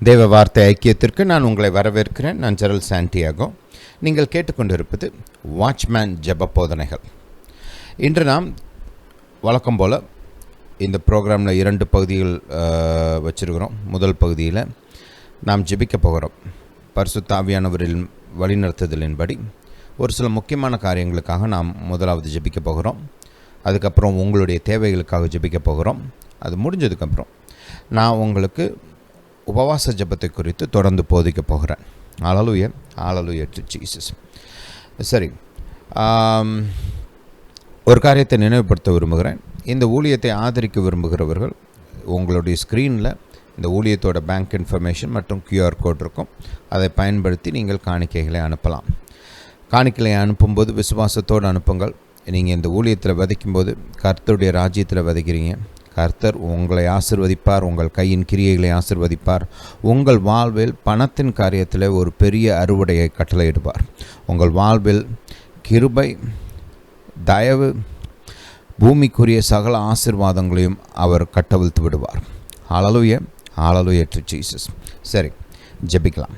தேவ வார்த்தை ஐக்கியத்திற்கு நான் உங்களை வரவேற்கிறேன். நான் ஜெரல் சாண்டியாகோ. நீங்கள் கேட்டுக்கொண்டிருப்பது வாட்ச்மேன் ஜெப போதனைகள். இன்று நாம் வழக்கம் போல் இந்த ப்ரோக்ராமில் 2 பகுதிகள் வச்சுருக்கிறோம். முதல் பகுதியில் நாம் ஜெபிக்க போகிறோம். பரிசுத்த ஆவியானவரின் வழிநடத்துதலின்படி ஒரு சில முக்கியமான காரியங்களுக்காக நாம் முதலாவது ஜெபிக்க போகிறோம். அதுக்கப்புறம் உங்களுடைய தேவைகளுக்காக ஜெபிக்க போகிறோம். அது முடிஞ்சதுக்கப்புறம் நான் உங்களுக்கு உபவாச ஜெபத்தை குறித்து தொடர்ந்து போதிக்க போகிறேன். ஹல்லேலூயா, ஹல்லேலூயா டு ஜீசஸ். சரி, ஒரு காரியத்தை நினைவுபடுத்த விரும்புகிறேன். இந்த ஊழியத்தை ஆதரிக்க விரும்புகிறவர்கள் உங்களுடைய ஸ்க்ரீனில் இந்த ஊழியத்தோட பேங்க் இன்ஃபர்மேஷன் மற்றும் QR கோட் இருக்கும். அதை பயன்படுத்தி நீங்கள் காணிக்கைகளை அனுப்பலாம். காணிக்கைகளை அனுப்பும்போது விசுவாசத்தோடு அனுப்புங்கள். நீங்கள் இந்த ஊழியத்தில் விதைக்கும்போது கர்த்தருடைய ராஜ்யத்தில் விதைக்கிறீங்க. கர்த்தர் உங்களை ஆசிர்வதிப்பார், உங்கள் கையின் கிரியைகளை ஆசிர்வதிப்பார். உங்கள் வாழ்வில் பணத்தின் காரியத்தில் ஒரு பெரிய அறுவடையை கட்டளையிடுவார். உங்கள் வாழ்வில் கிருபை, தயவு, பூமிக்குரிய சகல ஆசீர்வாதங்களையும் அவர் கட்டவிழ்த்து விடுவார். ஹல்லேலூயா, ஹல்லேலூயா டு ஜீசஸ். சரி, ஜெபிக்கலாம்.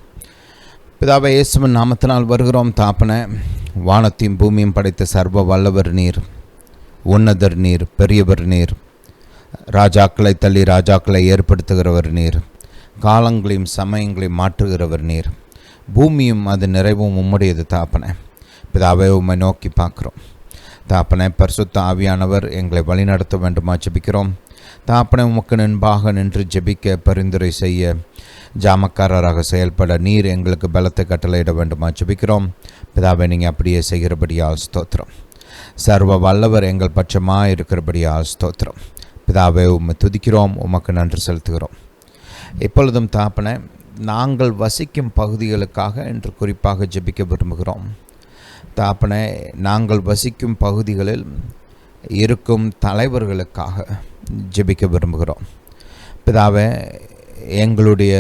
பிதாவே, இயேசுவின் நாமத்தினால் வருகிறோம். தாப்பனே, வானத்தையும் பூமியும் படைத்த சர்வ வல்லவர் நீர், உன்னதர் நீர், பெரியவர் நீர், ராஜாக்களை தள்ளி ராஜாக்களை ஏற்படுத்துகிறவர் நீர், காலங்களையும் சமயங்களையும் மாற்றுகிறவர் நீர், பூமியும் அது நிறைவும் உம்முடையது. தாப்பனே, பிதாவே, உம்மை நோக்கி பார்க்குறோம். தாப்பனே, பரிசுத்த ஆவியானவர் எங்களை வழிநடத்த வேண்டுமா ஜெபிக்கிறோம். தாப்பனே, உமக்கு முன்பாக நின்று ஜெபிக்க பரிந்துரை செய்ய ஜாமக்காரராக செயல்பட நீர் எங்களுக்கு பலத்தை கட்டளையிட வேண்டுமா ஜெபிக்கிறோம். பிதாவே, நீங்கள் அப்படியே செய்கிறபடியால் ஸ்தோத்திரம். சர்வ வல்லவர் எங்கள் பட்சமாக இருக்கிறபடியால் ஸ்தோத்திரம். பிதாவே, உம்மை துதிக்கிறோம், உமக்கு நன்றி செலுத்துகிறோம். இப்பொழுதும் தாப்பனே, நாங்கள் வசிக்கும் பகுதிகளுக்காக இன்று குறிப்பாக ஜெபிக்க விரும்புகிறோம். தாப்பனே, நாங்கள் வசிக்கும் பகுதிகளில் இருக்கும் தலைவர்களுக்காக ஜெபிக்க விரும்புகிறோம். பிதாவே, எங்களுடைய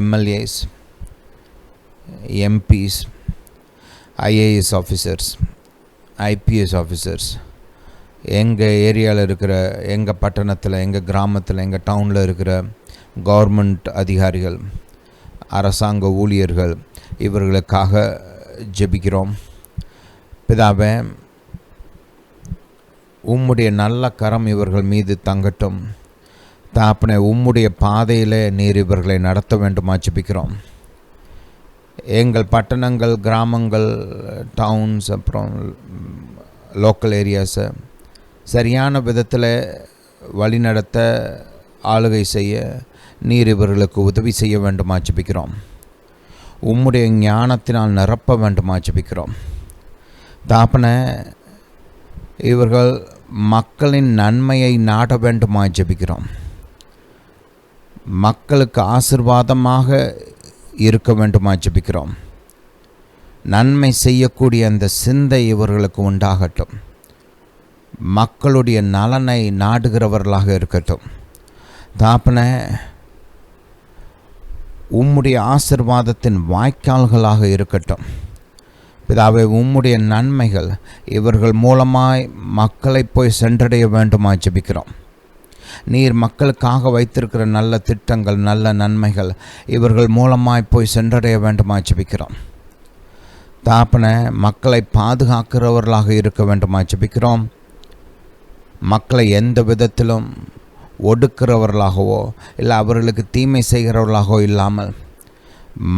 MLAs, MPs, IAS officers, IPS officers, எங்கள் ஏரியாவில் இருக்கிற, எங்கள் பட்டணத்தில், எங்கள் கிராமத்தில், எங்கள் டவுனில் இருக்கிற கவர்மெண்ட் அதிகாரிகள், அரசாங்க ஊழியர்கள், இவர்களுக்காக ஜெபிக்கிறோம். பிதாவே, உம்முடைய நல்ல கரம் இவர்கள் மீது தங்கட்டும். தாப்பனே, உம்முடைய பாதையில் நீர் இவர்களை நடத்த வேண்டுமா ஜெபிக்கிறோம். எங்கள் பட்டணங்கள், கிராமங்கள், டவுன்ஸ், அப்புறம் லோக்கல் ஏரியாஸை சரியான விதத்தில் வழிநடத்த, ஆளுகை செய்ய நீர் இவர்களுக்கு உதவி செய்ய வேண்டுமா ஜெபிக்கிறோம். உம்முடைய ஞானத்தினால் நிரப்ப வேண்டுமா ஜெபிக்கிறோம். தாப்பனே, இவர்கள் மக்களின் நன்மையை நாட வேண்டுமா ஜெபிக்கிறோம். மக்களுக்கு ஆசீர்வாதமாக இருக்க வேண்டுமா ஜெபிக்கிறோம். நன்மை செய்யக்கூடிய அந்த சிந்தை இவர்களுக்கு உண்டாகட்டும். மக்களுடைய நலனை நாடுகிறவர்களாக இருக்கட்டும். தாப்பனே, உம்முடைய ஆசீர்வாதத்தின் வாய்க்கால்களாக இருக்கட்டும். பிதாவே, உம்முடைய நன்மைகள் இவர்கள் மூலமாய் மக்களை போய் சென்றடைய வேண்டுமா ஜெபிக்கிறோம். நீர் மக்களுக்காக வைத்திருக்கிற நல்ல திட்டங்கள், நல்ல நன்மைகள் இவர்கள் மூலமாய் போய் சென்றடைய வேண்டுமா ஜெபிக்கிறோம். தாப்பனே, மக்களை பாதுகாக்கிறவர்களாக இருக்க வேண்டுமா ஜெபிக்கிறோம். மக்களை எந்த விதத்திலும் ஒடுக்கிறவர்களாகவோ இல்லை அவர்களுக்கு தீமை செய்கிறவர்களாகவோ இல்லாமல்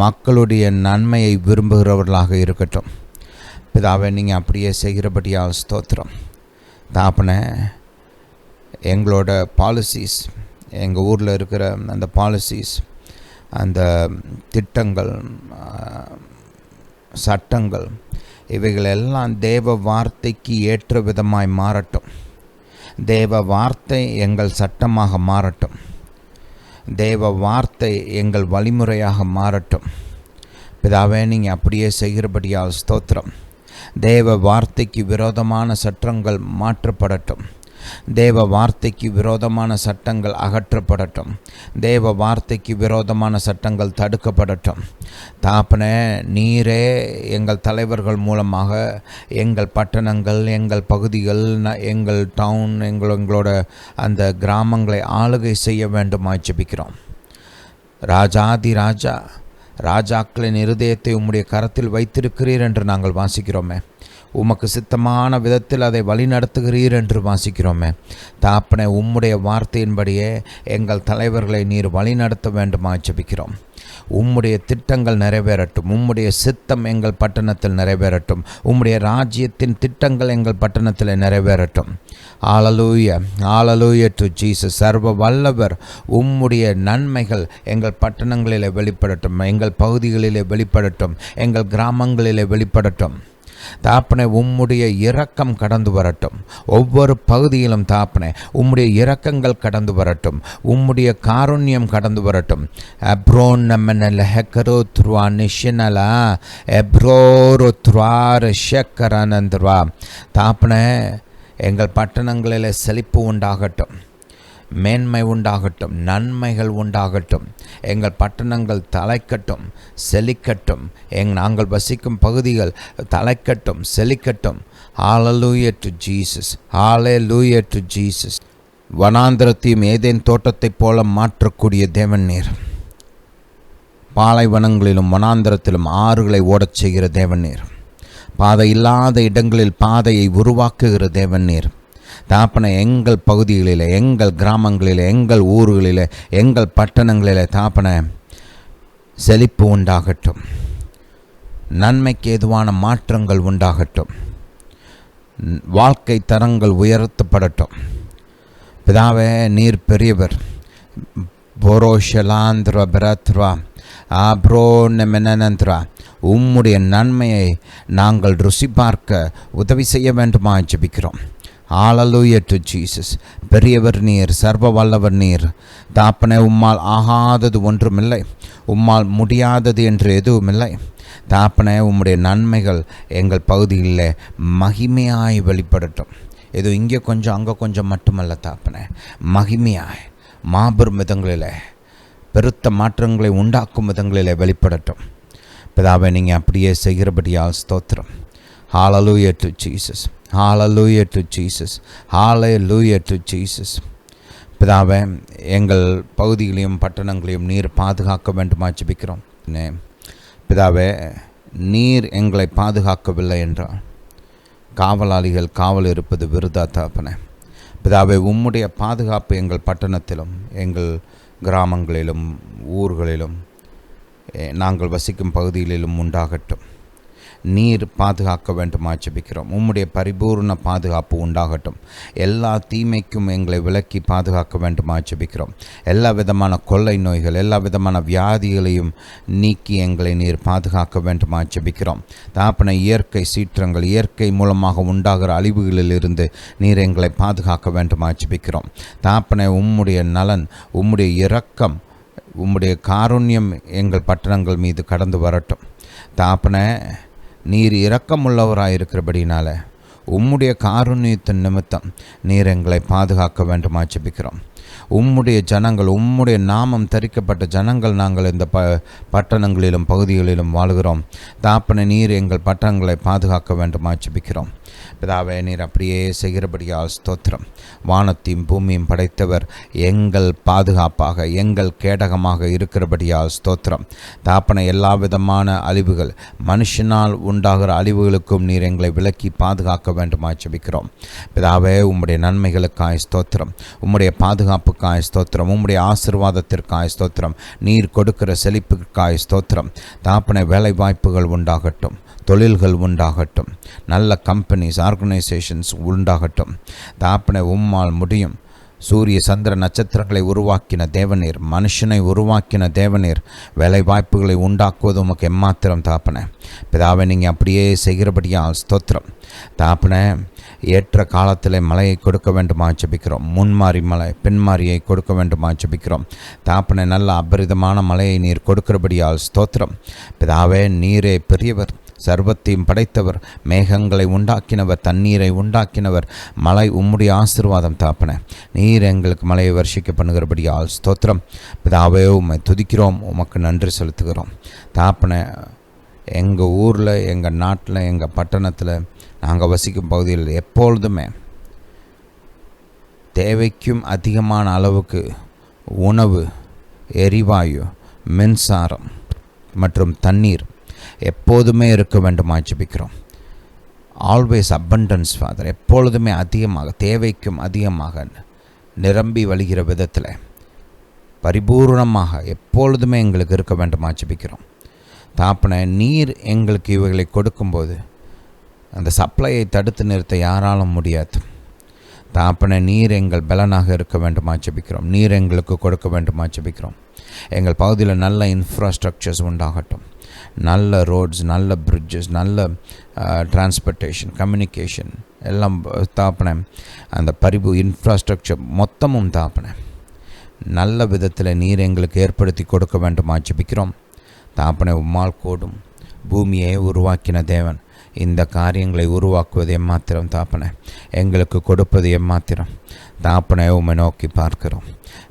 மக்களுடைய நன்மையை விரும்புகிறவர்களாக இருக்கட்டும். பிதாவே, நீங்கள் அப்படியே செய்கிறபடியால் ஸ்தோத்திரம். தாப்பனே, எங்களோட பாலிசிஸ், எங்கள் ஊரில் இருக்கிற அந்த பாலிசிஸ், அந்த திட்டங்கள், சட்டங்கள், இவைகளெல்லாம் தேவ வார்த்தைக்கு ஏற்ற விதமாய் மாறட்டும். தேவ வார்த்தை எங்கள் சட்டமாக மாறட்டும். தேவ வார்த்தை எங்கள் வழிமுறையாக மாறட்டும். பிதாவே, நீங்கள் அப்படியே செய்கிறபடியால் ஸ்தோத்திரம். தேவ வார்த்தைக்கு விரோதமான சட்டங்கள் மாற்றப்படட்டும். தேவ வார்த்தைக்கு விரோதமான சட்டங்கள் அகற்றப்படட்டும். தேவ வார்த்தைக்கு விரோதமான சட்டங்கள் தடுக்கப்படட்டும். தாப்பனே, நீரே எங்கள் தலைவர்கள் மூலமாக எங்கள் பட்டணங்கள், எங்கள் பகுதிகள், எங்கள் டவுன், எங்களோட அந்த கிராமங்களை ஆளுகை செய்ய வேண்டுமாய் ஜெபிக்கிறோம். ராஜாதி ராஜா, ராஜாக்களின் இருதயத்தை உம்முடைய கரத்தில் வைத்திருக்கிறீர் என்று நாங்கள் வாசிக்கிறோமே. உமக்கு சித்தமான விதத்தில் அதை வழிநடத்துகிறீர் என்று வாசிக்கிறோமே. தாப்பனே, உம்முடைய வார்த்தையின்படியே எங்கள் தலைவர்களை நீர் வழிநடத்த வேண்டுமா ஜெபிக்கிறோம். உம்முடைய திட்டங்கள் நிறைவேறட்டும். உம்முடைய சித்தம் எங்கள் பட்டணத்தில் நிறைவேறட்டும். உம்முடைய ராஜ்யத்தின் திட்டங்கள் எங்கள் பட்டணத்தில் நிறைவேறட்டும். ஹல்லேலூயா, ஹல்லேலூயா டு ஜீசஸ். சர்வ வல்லவர், உம்முடைய நன்மைகள் எங்கள் பட்டணங்களிலே வெளிப்படட்டும், எங்கள் பகுதிகளிலே வெளிப்படட்டும், எங்கள் கிராமங்களிலே வெளிப்படட்டும். தாப்பனே, உம்முடைய இரக்கம் கடந்து வரட்டும். ஒவ்வொரு பகுதியிலும் தாப்பனே, உம்முடைய இரக்கங்கள் கடந்து வரட்டும். உம்முடைய காருண்யம் கடந்து வரட்டும். அப்ரோன் நம்மனல ஹெக்கரோ த்ருவா நிஷனலா எப்ரோரோ த்வார ஷெக்கரானந்திரவா. தாப்பனே, எங்கள் பட்டணங்களில் செழிப்பு உண்டாகட்டும், மேன்மை உண்டாகட்டும், நன்மைகள் உண்டாகட்டும். எங்கள் பட்டணங்கள் தலைக்கட்டும், செழிக்கட்டும். நாங்கள் வசிக்கும் பகுதிகள் தலைக்கட்டும், செழிக்கட்டும். Hallelujah to Jesus, hallelujah to Jesus. வனாந்திரத்தையும் ஏதேன் தோட்டத்தைப் போல மாற்றக்கூடிய தேவன் நீர். பாலைவனங்களிலும் வனாந்திரத்திலும் ஆறுகளை ஓடச் செய்கிற தேவன் நீர். பாதை இல்லாத இடங்களில் பாதையை உருவாக்குகிற தேவன் நீர். தாப்பனை, எங்கள் பகுதிகளில், எங்கள் கிராமங்களில், எங்கள் ஊர்களில், எங்கள் பட்டணங்களில் தாப்பனை செழிப்பு உண்டாகட்டும். நன்மைக்கு ஏதுவான மாற்றங்கள் உண்டாகட்டும். வாழ்க்கை தரங்கள் உயர்த்தப்படட்டும். பிதாவே, நீர் பெரியவர். போரோஷலாந்திர பிரத்வா ஆப்ரோ நெமெனந்திரா. உம்முடைய நன்மையை நாங்கள் ருசி பார்க்க உதவி செய்ய வேண்டுமா ஜெபிக்கிறோம். ஹல்லேலூயா டு ஜீசஸ். பெரியவர் நீர், சர்வ வல்லவர் நீர். தாப்பனே, உம்மால் ஆகாதது ஒன்றுமில்லை, உம்மால் முடியாதது என்று எதுவுமில்லை. தாப்பனே, உம்முடைய நன்மைகள் எங்கள் பகுதியில் மகிமையாய் வெளிப்படட்டும். ஏதோ இங்கே கொஞ்சம் அங்கே கொஞ்சம் மட்டுமல்ல தாப்பனே, மகிமையாய் மாபெரும் விதங்களில், பெருத்த மாற்றங்களை உண்டாக்கும் விதங்களில் வெளிப்படட்டும். பிதாவை, நீங்கள் அப்படியே செய்கிறபடியால் ஸ்தோத்திரம். ஹல்லேலூயா to Jesus, hallelujah to Jesus, hallelujah to Jesus. பிதாவே, எங்கள் பகுதிகளையும் பட்டணங்களையும் நீர் பாதுகாக்க வேண்டுமா ஜெபிக்கிறோம். பிதாவே, நீர் எங்களை பாதுகாக்கவில்லை என்றால் காவலாளிகள் காவல் இருப்பது விருதா தாப்பனே. பிதாவே, உம்முடைய பாதுகாப்பு எங்கள் பட்டணத்திலும், எங்கள் கிராமங்களிலும், ஊர்களிலும், நாங்கள் வசிக்கும் பகுதிகளிலும் உண்டாகட்டும். நீர் பாதுகாக்க வேண்டுமா ஜெபிக்கிறோம். உம்முடைய பரிபூர்ண பாதுகாப்பு உண்டாகட்டும். எல்லா தீமைக்கும் எங்களை விலக்கி பாதுகாக்க வேண்டுமா ஜெபிக்கிறோம். எல்லா விதமான கொள்ளை நோய்கள், எல்லா விதமான வியாதிகளையும் நீக்கி எங்களை நீர் பாதுகாக்க வேண்டுமா ஜெபிக்கிறோம். தாப்பனை, இயற்கை சீற்றங்கள், இயற்கை மூலமாக உண்டாகிற அழிவுகளிலிருந்து நீர் எங்களை பாதுகாக்க வேண்டுமா ஜெபிக்கிறோம். தாப்பனை, உம்முடைய நலன், உம்முடைய இரக்கம், உம்முடைய காருண்யம் எங்கள் பட்டணங்கள் மீது கடந்து வரட்டும். தாப்பனை, நீர் இரக்கமுள்ளவராயிருக்கிறபடினால உம்முடைய காருண்யத்தின் நிமித்தம் நீர் எங்களை பாதுகாக்க வேண்டுமா ஜெபிக்கிறோம். உம்முடைய ஜனங்கள், உம்முடைய நாமம் தரிக்கப்பட்ட ஜனங்கள் நாங்கள் இந்த பட்டணங்களிலும் பகுதிகளிலும் வாழ்கிறோம். தாப்பனை, நீர் எங்கள் பட்டணங்களை பாதுகாக்க வேண்டுமா ஜெபிக்கிறோம். பிதாவே, நீர் அப்படியே செய்கிறபடியால் ஸ்தோத்திரம். வானத்தையும் பூமியும் படைத்தவர் எங்கள் பாதுகாப்பாக, எங்கள் கேடகமாக இருக்கிறபடியால் ஸ்தோத்திரம். தாப்பனை, எல்லா விதமான அழிவுகள், மனுஷனால் உண்டாகிற அழிவுகளுக்கும் நீர் எங்களை விலக்கி பாதுகாக்க வேண்டுமா ஜெபிக்கிறோம். பிதாவே, உம்முடைய நன்மைகளுக்காய் ஸ்தோத்திரம், உம்முடைய பாதுகாப்புக்காய் ஸ்தோத்திரம், உம்முடைய ஆசீர்வாதத்திற்காய் ஸ்தோத்திரம், நீர் கொடுக்கிற செழிப்புக்காய் ஸ்தோத்திரம். தாப்பனை, வேலை வாய்ப்புகள் உண்டாகட்டும், தொழில்கள் உண்டாகட்டும், நல்ல கம்பெனிஸ், ஆர்கனைசேஷன்ஸ் உண்டாகட்டும். தாப்பனை, உம்மால் முடியும். சூரிய சந்திர நட்சத்திரங்களை உருவாக்கின தேவநீர், மனுஷனை உருவாக்கின தேவநீர். வேலை வாய்ப்புகளை உண்டாக்குவது உமக்கு எம்மாத்திரம் தாப்பனை. பிதாவை, நீங்கள் அப்படியே செய்கிறபடியால் ஸ்தோத்திரம். தாப்பனை, ஏற்ற காலத்தில் மழையை கொடுக்க வேண்டுமா ஜெபிக்கிறோம். முன்மாறி மழை, பின்மாரியை கொடுக்க வேண்டுமா ஜெபிக்கிறோம். தாப்பனை, நல்ல அபரிதமான மழையை நீர் கொடுக்கிறபடியால் ஸ்தோத்திரம். பிதாவே, நீரே பெரியவர், சர்வத்தையும் படைத்தவர், மேகங்களை உண்டாக்கினவர், தண்ணீரை உண்டாக்கினவர். மழை உம்முடைய ஆசீர்வாதம் தாப்பன. நீர் எங்களுக்கு மழையை வருஷிக்க பண்ணுகிறபடியால் ஸ்தோத்திரம். பிதாவே, உம்மை துதிக்கிறோம், உமக்கு நன்றி செலுத்துகிறோம். தாப்பன, எங்கள் ஊரில், எங்கள் நாட்டில், எங்கள் பட்டணத்தில், நாங்கள் வசிக்கும் பகுதியில் எப்பொழுதுமே தேவைக்கும் அதிகமான அளவுக்கு உணவு, எரிவாயு, மின்சாரம் மற்றும் தண்ணீர் எப்போதுமே இருக்க வேண்டுமா ஜெபிக்கிறோம். ஆல்வேஸ் அபண்டன்ஸ் ஃபாதர், எப்பொழுதுமே அதிகமாக, தேவைக்கும் அதிகமாக நிரம்பி வழிகிற விதத்தில் பரிபூர்ணமாக எப்பொழுதுமே எங்களுக்கு இருக்க வேண்டுமா ஜெபிக்கிறோம். தாப்பனை நீர் எங்களுக்கு இவைகளை கொடுக்கும்போது அந்த சப்ளையை தடுத்து நிறுத்த யாராலும் முடியாது. தாப்பனை நீர் எங்கள் பலனாக இருக்க வேண்டுமா ஜெபிக்கிறோம். நீர் எங்களுக்கு கொடுக்க வேண்டுமா ஜெபிக்கிறோம். எங்கள் பகுதியில் நல்ல இன்ஃப்ராஸ்ட்ரக்சர்ஸ் உண்டாகட்டும். நல்ல ரோட்ஸ், நல்ல பிரிட்ஜஸ், நல்ல டிரான்ஸ்போர்ட்டேஷன், கம்யூனிகேஷன் எல்லாம் தாப்பனை அந்த இன்ஃப்ராஸ்ட்ரக்சர் மொத்தமும் தாப்பனை நல்ல விதத்தில் நீர் எங்களுக்கு ஏற்படுத்தி கொடுக்க வேண்டுமா ஜெபிக்கிறோம். தாப்பனை உம்மால் கூடும். பூமியை உருவாக்கின தேவன் இந்த காரியங்களை உருவாக்குவது எம்மாத்திரம் தாப்பனை, எங்களுக்கு கொடுப்பது எம்மாத்திரம் தாப்பனை. உம்மை நோக்கி பார்க்கிறோம்.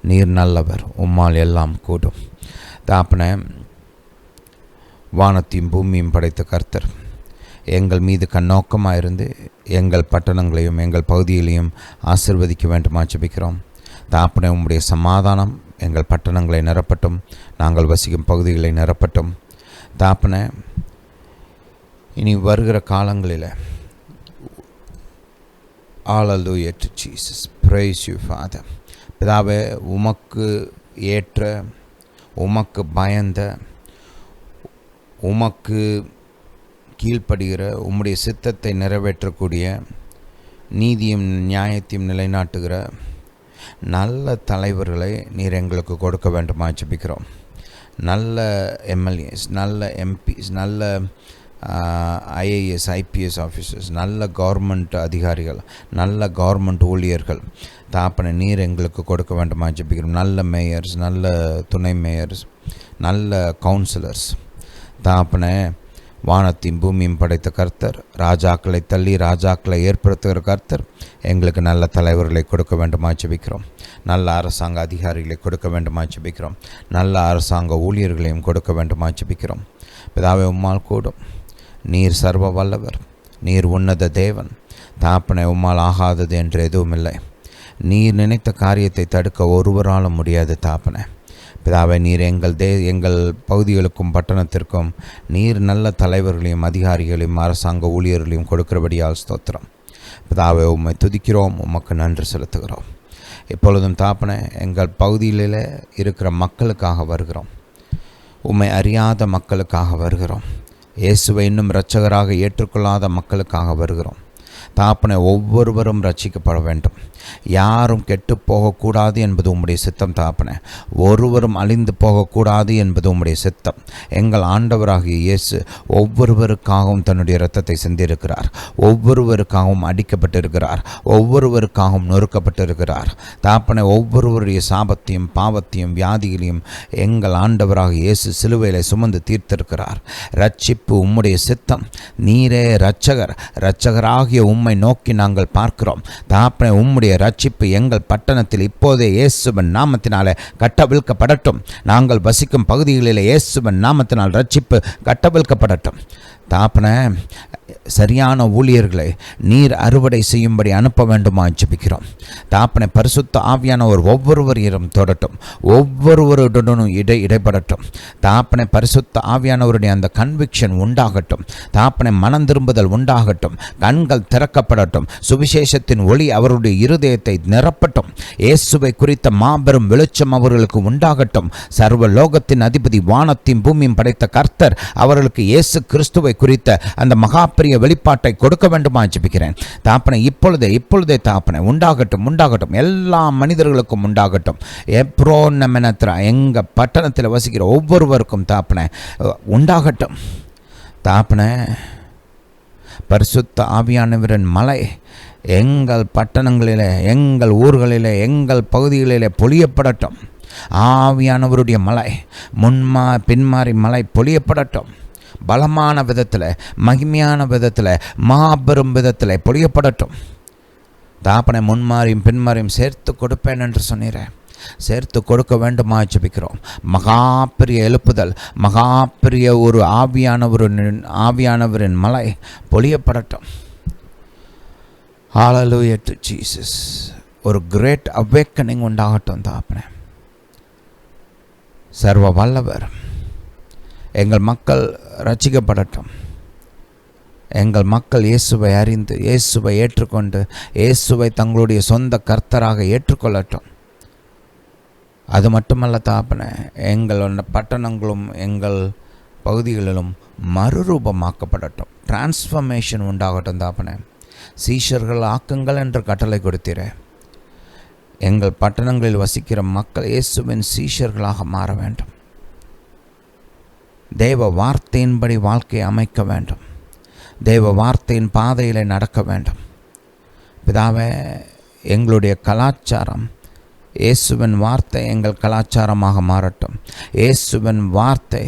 நீர் நல்லவர், உம்மால் எல்லாம் கூடும். தாப்பனை வானத்தையும் பூமியும் படைத்த கர்த்தர் எங்கள் மீது கண்ணோக்கமாக இருந்து எங்கள் பட்டணங்களையும் எங்கள் பகுதிகளையும் ஆசீர்வதிக்க வேண்டுமா ஜெபிக்கிறோம். தாப்பனை உம்முடைய சமாதானம் எங்கள் பட்டணங்களை நிரப்பட்டும், நாங்கள் வசிக்கும் பகுதிகளை நிரப்பட்டும். தாப்பனை இனி வருகிற காலங்களில் Hallelujah to Jesus. Praise you, Father. பிதாவே, உமக்கு ஏற்ற, உமக்கு பயந்த, உமக்கு கீழ்ப்படுகிற, உம்முடைய சித்தத்தை நிறைவேற்றக்கூடிய, நீதியும் நியாயத்தையும் நிலைநாட்டுகிற நல்ல தலைவர்களை நீர் எங்களுக்கு கொடுக்க வேண்டுமா ஜெபிக்கிறோம். நல்ல எம்எல்ஏஸ், நல்ல எம்பிஸ், நல்ல ஐஏஎஸ் ஐபிஎஸ் ஆஃபீஸர்ஸ், நல்ல கவர்மெண்ட் அதிகாரிகள், நல்ல கவர்மெண்ட் ஊழியர்கள் தாப்பனை நீர் எங்களுக்கு கொடுக்க வேண்டுமா ஜெபிக்கிறோம். நல்ல மேயர்ஸ், நல்ல துணை மேயர்ஸ், நல்ல கவுன்சிலர்ஸ் தாப்பனை வானத்தையும் பூமியும் படைத்த கர்த்தர், ராஜாக்களை தள்ளி ராஜாக்களை ஏற்படுத்துகிற கர்த்தர் எங்களுக்கு நல்ல தலைவர்களை கொடுக்க வேண்டுமா ஜெபிக்கிறோம். நல்ல அரசாங்க அதிகாரிகளை கொடுக்க வேண்டுமா ஜெபிக்கிறோம். நல்ல அரசாங்க ஊழியர்களையும் கொடுக்க வேண்டுமா ஜெபிக்கிறோம். பிதாவே, உம்மால் கூடும். நீர் சர்வ வல்லவர், நீர் உன்னத தேவன். தாப்பனை உம்மால் ஆகாதது என்று எதுவும் இல்லை. நீர் நினைத்த காரியத்தை தடுக்க ஒருவராலும் முடியாது தாப்பனை. பிதாவை, நீர் எங்கள் பகுதிகளுக்கும் பட்டணத்திற்கும் நீர் நல்ல தலைவர்களையும் அதிகாரிகளையும் அரசாங்க ஊழியர்களையும் கொடுக்கிறபடியால் ஸ்தோத்திரம். பிதாவை, உம்மை துதிக்கிறோம், உமக்கு நன்றி செலுத்துகிறோம். இப்பொழுதும் தாப்பனை எங்கள் பகுதியில் இருக்கிற மக்களுக்காக வருகிறோம். உம்மை அறியாத மக்களுக்காக வருகிறோம். இயேசுவை இன்னும் இரட்சகராக ஏற்றுக்கொள்ளாத மக்களுக்காக வருகிறோம். தாப்பனை ஒவ்வொருவரும் ரட்சிக்கப்பட வேண்டும். யாரும் கெட்டு போகக்கூடாது என்பது உம்முடைய சித்தம் தாப்பனை. ஒருவரும் அழிந்து போகக்கூடாது என்பது உம்முடைய சித்தம். எங்கள் ஆண்டவராகிய இயேசு ஒவ்வொருவருக்காகவும் தன்னுடைய இரத்தத்தை சிந்திருக்கிறார். ஒவ்வொருவருக்காகவும் அடிக்கப்பட்டிருக்கிறார். ஒவ்வொருவருக்காகவும் நொறுக்கப்பட்டிருக்கிறார். தாப்பனை ஒவ்வொருவருடைய சாபத்தையும் பாவத்தையும் வியாதிகளையும் எங்கள் ஆண்டவராகிய இயேசு சிலுவையில் சுமந்து தீர்த்திருக்கிறார். ரட்சிப்பு உம்முடைய சித்தம். நீரே இரட்சகர். இரட்சகராகிய உம்மை நோக்கி நாங்கள் பார்க்கிறோம். தாப்பனை, உம்முடைய ரட்சிப்பு எங்கள் பட்டணத்தில் இப்போதே இயேசுவின் நாமத்தினாலே கட்டவிழ்க்கப்படட்டும். நாங்கள் வசிக்கும் பகுதிகளில் இயேசுவின் நாமத்தினால் ரட்சிப்பு கட்டவிழ்க்கப்படட்டும். தாப்பனை, சரியான ஊழியர்களை நீர் அறுவடை செய்யும்படி அனுப்ப வேண்டுமா ஜெபிக்கிறோம். தாப்பனை, பரிசுத்த ஆவியானவர் ஒவ்வொருவரையும் தொடட்டும், ஒவ்வொருவருடனும் இடைப்படட்டும். தாப்பனை, பரிசுத்த ஆவியானவருடைய அந்த கன்விக்ஷன் உண்டாகட்டும். தாப்பனை, மனம் திரும்புதல் உண்டாகட்டும். கண்கள் திறக்கப்படட்டும். சுவிசேஷத்தின் ஒளி அவருடைய இருதயத்தை நிரப்பட்டும். இயேசுவை குறித்த மாபெரும் வெளிச்சம் அவர்களுக்கு உண்டாகட்டும். சர்வ லோகத்தின் அதிபதி, வானத்தையும் பூமியும் படைத்த கர்த்தர் அவர்களுக்கு இயேசு கிறிஸ்துவை குறித்த அந்த மகா பெரிய வெளிப்பாட்டை கொடுக்க வேண்டுமா ஜெபிக்கிறேன். தாப்பனை, இப்பொழுதே தாப்பனை உண்டாகட்டும். எல்லா மனிதர்களுக்கும் உண்டாகட்டும். எங்க பட்டணத்தில் வசிக்கிற ஒவ்வொருவருக்கும் தாப்பனை உண்டாகட்டும். தாப்பனை, பரிசுத்த ஆவியானவரின் மலை எங்கள் பட்டணங்களிலே, எங்கள் ஊர்களிலே, எங்கள் பகுதிகளிலே பொழியப்படட்டும். ஆவியானவருடைய மலை பின்மாறி மலை பொழியப்படட்டும். பலமான விதத்தில், மகிமையான விதத்தில், மாபெரும் விதத்தில் பொழியப்படட்டும். தாப்பனை, முன்மாறியும் பின்மாறியும் சேர்த்து கொடுப்பேன் என்று சொன்னீரேன். சேர்த்து கொடுக்க வேண்டுமா ஜெபிக்கிறோம். மகா பெரிய எழுப்புதல், மகா பெரிய ஒரு ஆவியானவரின் மலை பொழியப்படட்டும். Hallelujah to Jesus. ஒரு கிரேட் அவேக்கனிங் உண்டாகட்டும் தாப்பனை. சர்வ வல்லவர். எங்கள் மக்கள் ரட்சிக்கப்படட்டும். எங்கள் மக்கள் இயேசுவை அறிந்து இயேசுவை ஏற்றுக்கொண்டு இயேசுவை தங்களுடைய சொந்த கர்த்தராக ஏற்றுக்கொள்ளட்டும். அது மட்டுமல்ல தாப்பனே, எங்கள் பட்டணங்களும் எங்கள் பகுதிகளிலும் மறுரூபமாக்கப்படட்டும். டிரான்ஸ்ஃபர்மேஷன் உண்டாகட்டும் தாப்பனே. சீஷர்கள் ஆக்குங்கள் என்று கட்டளை கொடுத்தீர. எங்கள் பட்டணங்களில் வசிக்கிற மக்கள் இயேசுவின் சீஷர்களாக மாற வேண்டும். தேவ வார்த்தையின்படி வாழ்க்கையை அமைக்க வேண்டும். தேவ வார்த்தையின் பாதையில் நடக்க வேண்டும். பிதாவே, எங்களுடைய கலாச்சாரம் இயேசுவின் வார்த்தை எங்கள் கலாச்சாரமாக மாறட்டும். இயேசுவின் வார்த்தை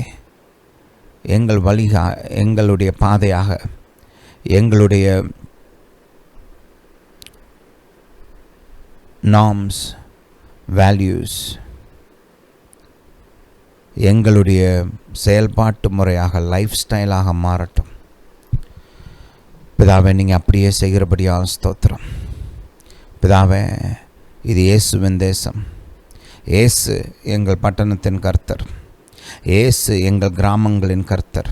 எங்கள் எங்களுடைய பாதையாக, எங்களுடைய நார்ம்ஸ், வேல்யூஸ், எங்களுடைய செயல்பாட்டு முறையாக, லைஃப் ஸ்டைலாக மாறட்டும். பிதாவே, நீங்கள் அப்படியே செய்கிறபடியால் ஸ்தோத்திரம். பிதாவே, இது இயேசுவின் தேசம். இயேசு எங்கள் பட்டணத்தின் கர்த்தர். இயேசு எங்கள் கிராமங்களின் கர்த்தர்.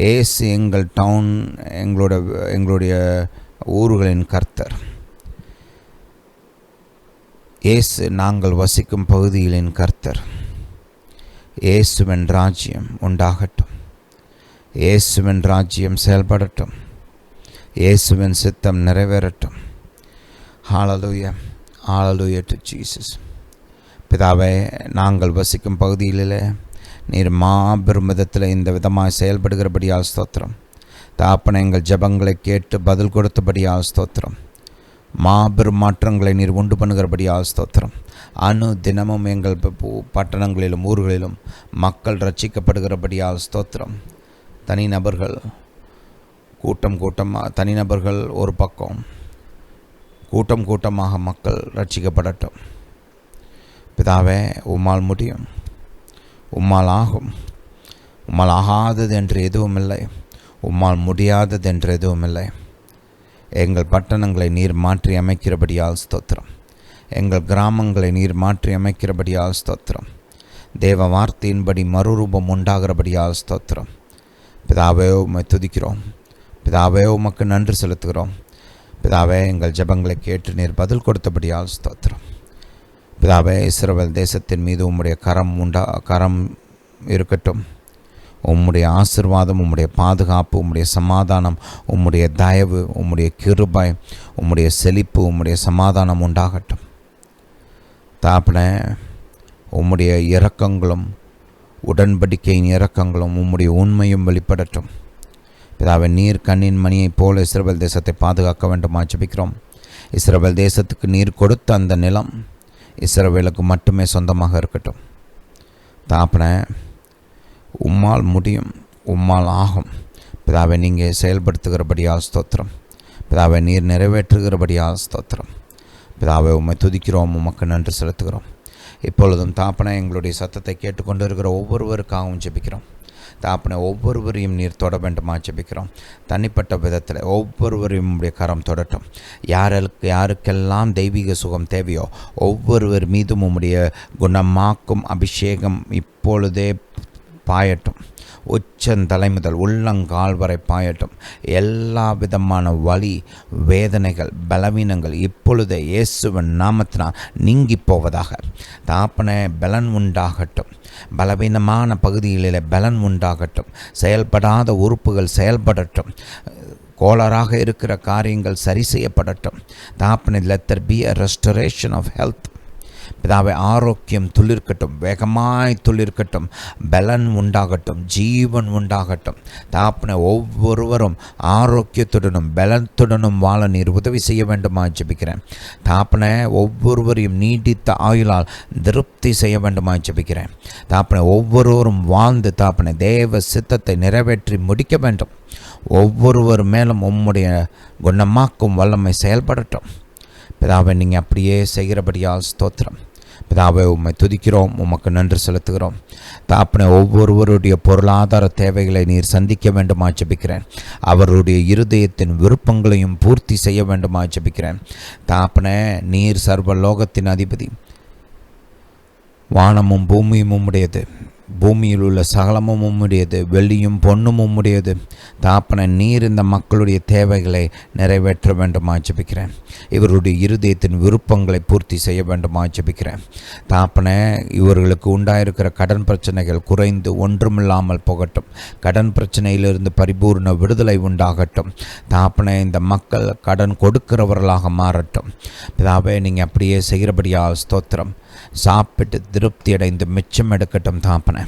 இயேசு எங்கள் டவுன், எங்களுடைய ஊர்களின் கர்த்தர். இயேசு நாங்கள் வசிக்கும் பகுதிகளின் கர்த்தர். இயேசுவின் ராஜ்யம் உண்டாகட்டும். இயேசுவின் ராஜ்யம் செயல்படட்டும். இயேசுவின் சித்தம் நிறைவேறட்டும். ஹல்லேலூயா, ஹல்லேலூயா டு ஜீசஸ். பிதாவே, நாங்கள் வசிக்கும் பகுதிகளில் நீர் மாபெரும் விதத்தில் இந்த விதமாக செயல்படுகிறபடியால் ஸ்தோத்திரம். தாப்பனை எங்கள் ஜபங்களை கேட்டு பதில் கொடுத்தபடியால் ஸ்தோத்திரம். மாபெரும் மாற்றங்களை நீர் உண்டு பண்ணுகிறபடியால் ஸ்தோத்திரம். தினமும் எங்கள் பட்டணங்களிலும் ஊர்களிலும் மக்கள் ரட்சிக்கப்படுகிறபடியால் ஸ்தோத்திரம். தனிநபர்கள் கூட்டமாக, தனிநபர்கள் ஒரு பக்கம், கூட்டமாக மக்கள் ரட்சிக்கப்படட்டும். பிதாவே, உம்மால் முடியும், உம்மால் ஆகும். உம்மால் ஆகாதது என்று எதுவும் இல்லை, உம்மால் முடியாதது என்று எதுவும் இல்லை. எங்கள் பட்டணங்களை நீர் மாற்றி அமைக்கிறபடியால் ஸ்தோத்திரம். எங்கள் கிராமங்களை நீர் மாற்றி அமைக்கிறபடியால் ஸ்தோத்திரம். தேவ வார்த்தையின்படி மறுரூபம் உண்டாகிறபடியால் ஸ்தோத்திரம். பிதாவே, உம்மை துதிக்கிறோம். பிதாவே, உமக்கு நன்றி செலுத்துகிறோம். பிதாவே, எங்கள் ஜெபங்களை கேட்டு நீர் பதில் கொடுத்தபடியால் ஸ்தோத்திரம். பிதாவே, இஸ்ரவேல் தேசத்தின் மீது உம்முடைய கரம் இருக்கட்டும். உம்முடைய ஆசீர்வாதம், உம்முடைய பாதுகாப்பு, உம்முடைய சமாதானம், உம்முடைய தயவு, உம்முடைய கிருபை, உம்முடைய செழிப்பு, உம்முடைய சமாதானம் உண்டாகட்டும். தாப்பனே, உம்முடைய இரக்கங்களும் உடன்படிக்கையின் இரக்கங்களும் உம்முடைய உண்மையும் வெளிப்படட்டும். பிதாவே, நீர் கண்ணின் மணியைப் போல இஸ்ரவேல் தேசத்தை பாதுகாக்க வேண்டுமா ஜெபிக்கிறோம். இஸ்ரவேல் தேசத்துக்கு நீர் கொடுத்த அந்த நிலம் இஸ்ரவேலுக்கு மட்டுமே சொந்தமாக இருக்கட்டும். தாப்பனே, உம்மால் முடியும், உம்மால் ஆகும். பிதாவை, நீங்கள் செயல்படுத்துகிறபடியால் ஸ்தோத்திரம். பிதாவை, நீர் நிறைவேற்றுகிறபடியால் ஸ்தோத்திரம். பிதாவை, உம்மை துதிக்கிறோம், உமக்கு நன்றி செலுத்துகிறோம். இப்பொழுதும் தாப்பனே, எங்களுடைய சத்தத்தை கேட்டுக்கொண்டு இருக்கிற ஒவ்வொருவருக்காகவும் ஜெபிக்கிறோம். தாப்பனை, ஒவ்வொருவரையும் நீர் தொட வேண்டுமா ஜெபிக்கிறோம். தனிப்பட்ட விதத்தில் ஒவ்வொருவரையும் உடைய கரம் தொடட்டும். யாருக்கெல்லாம் தெய்வீக சுகம் தேவையோ ஒவ்வொருவர் மீதும் உம்முடைய குணமாக்கும் அபிஷேகம் இப்பொழுதே பாயட்டும். உச்சந்தலை முதல் உள்ளங்கால் வரை பாயட்டும். எல்லா விதமான வலி, வேதனைகள், பலவீனங்கள் இப்பொழுதே இயேசுவின் நாமத்தினால் நீங்கி போவதாக. தாப்பனே, பலன் உண்டாகட்டும். பலவீனமான பகுதிகளில் பலன் உண்டாகட்டும். செயல்படாத உறுப்புகள் செயல்படட்டும். கோளாறாக இருக்கிற காரியங்கள் சரி செய்யப்படட்டும். தாப்பனே, let there be a restoration of health. பிதாவை, ஆரோக்கியம் துளிர்க்கட்டும், வேகமாய் துளிர்க்கட்டும், பலன் உண்டாகட்டும், ஜீவன் உண்டாகட்டும். தாப்பனை, ஒவ்வொருவரும் ஆரோக்கியத்துடனும் பலத்துடனும் வாழ நீர் உதவி செய்ய வேண்டுமா ஜெபிக்கிறேன். தாப்பனை, ஒவ்வொருவரையும் நீடித்த ஆயுளால் திருப்தி செய்ய வேண்டுமா ஜெபிக்கிறேன். தாப்பனை, ஒவ்வொருவரும் வாழ்ந்து தாப்பனை தேவ சித்தத்தை நிறைவேற்றி முடிக்க வேண்டும். ஒவ்வொருவர் மேலும் உம்முடைய குணமாக்கும் வல்லமை செயல்படட்டும். பிதாவை, நீங்கள் அப்படியே செய்கிறபடியால் ஸ்தோத்திரம். பிதாவை, உம்மை துதிக்கிறோம், உமக்கு நன்றி செலுத்துகிறோம். தாப்பனை, ஒவ்வொருவருடைய பொருளாதார தேவைகளை நீர் சந்திக்க வேண்டுமா ஜெபிக்கிறேன். அவருடைய இருதயத்தின் விருப்பங்களையும் பூர்த்தி செய்ய வேண்டுமா ஜெபிக்கிறேன். தாப்பனை, நீர் சர்வ லோகத்தின் அதிபதி. வானமும் பூமியும் உம்முடையது, பூமியில் உள்ள சகலமும் உம்முடையது, வெள்ளியும் பொன்னும் உம்முடையது. தாப்பனை நீர் இந்த மக்களுடைய தேவைகளை நிறைவேற்ற வேண்டுமா ஜெபிக்கிறேன். இவருடைய இருதயத்தின் விருப்பங்களை பூர்த்தி செய்ய வேண்டுமா ஜெபிக்கிறேன். தாப்பனை இவர்களுக்கு உண்டாயிருக்கிற கடன் பிரச்சனைகள் குறைந்து ஒன்றுமில்லாமல் போகட்டும். கடன் பிரச்சனையிலிருந்து பரிபூர்ண விடுதலை உண்டாகட்டும். தாப்பனை இந்த மக்கள் கடன் கொடுக்கிறவர்களாக மாறட்டும். பிதாவே, நீங்கள் அப்படியே செய்கிறபடியால் ஸ்தோத்திரம். சாப்பிட்டு திருப்தி அடைந்து மிச்சம் எடுக்கட்டும் தாப்பனை.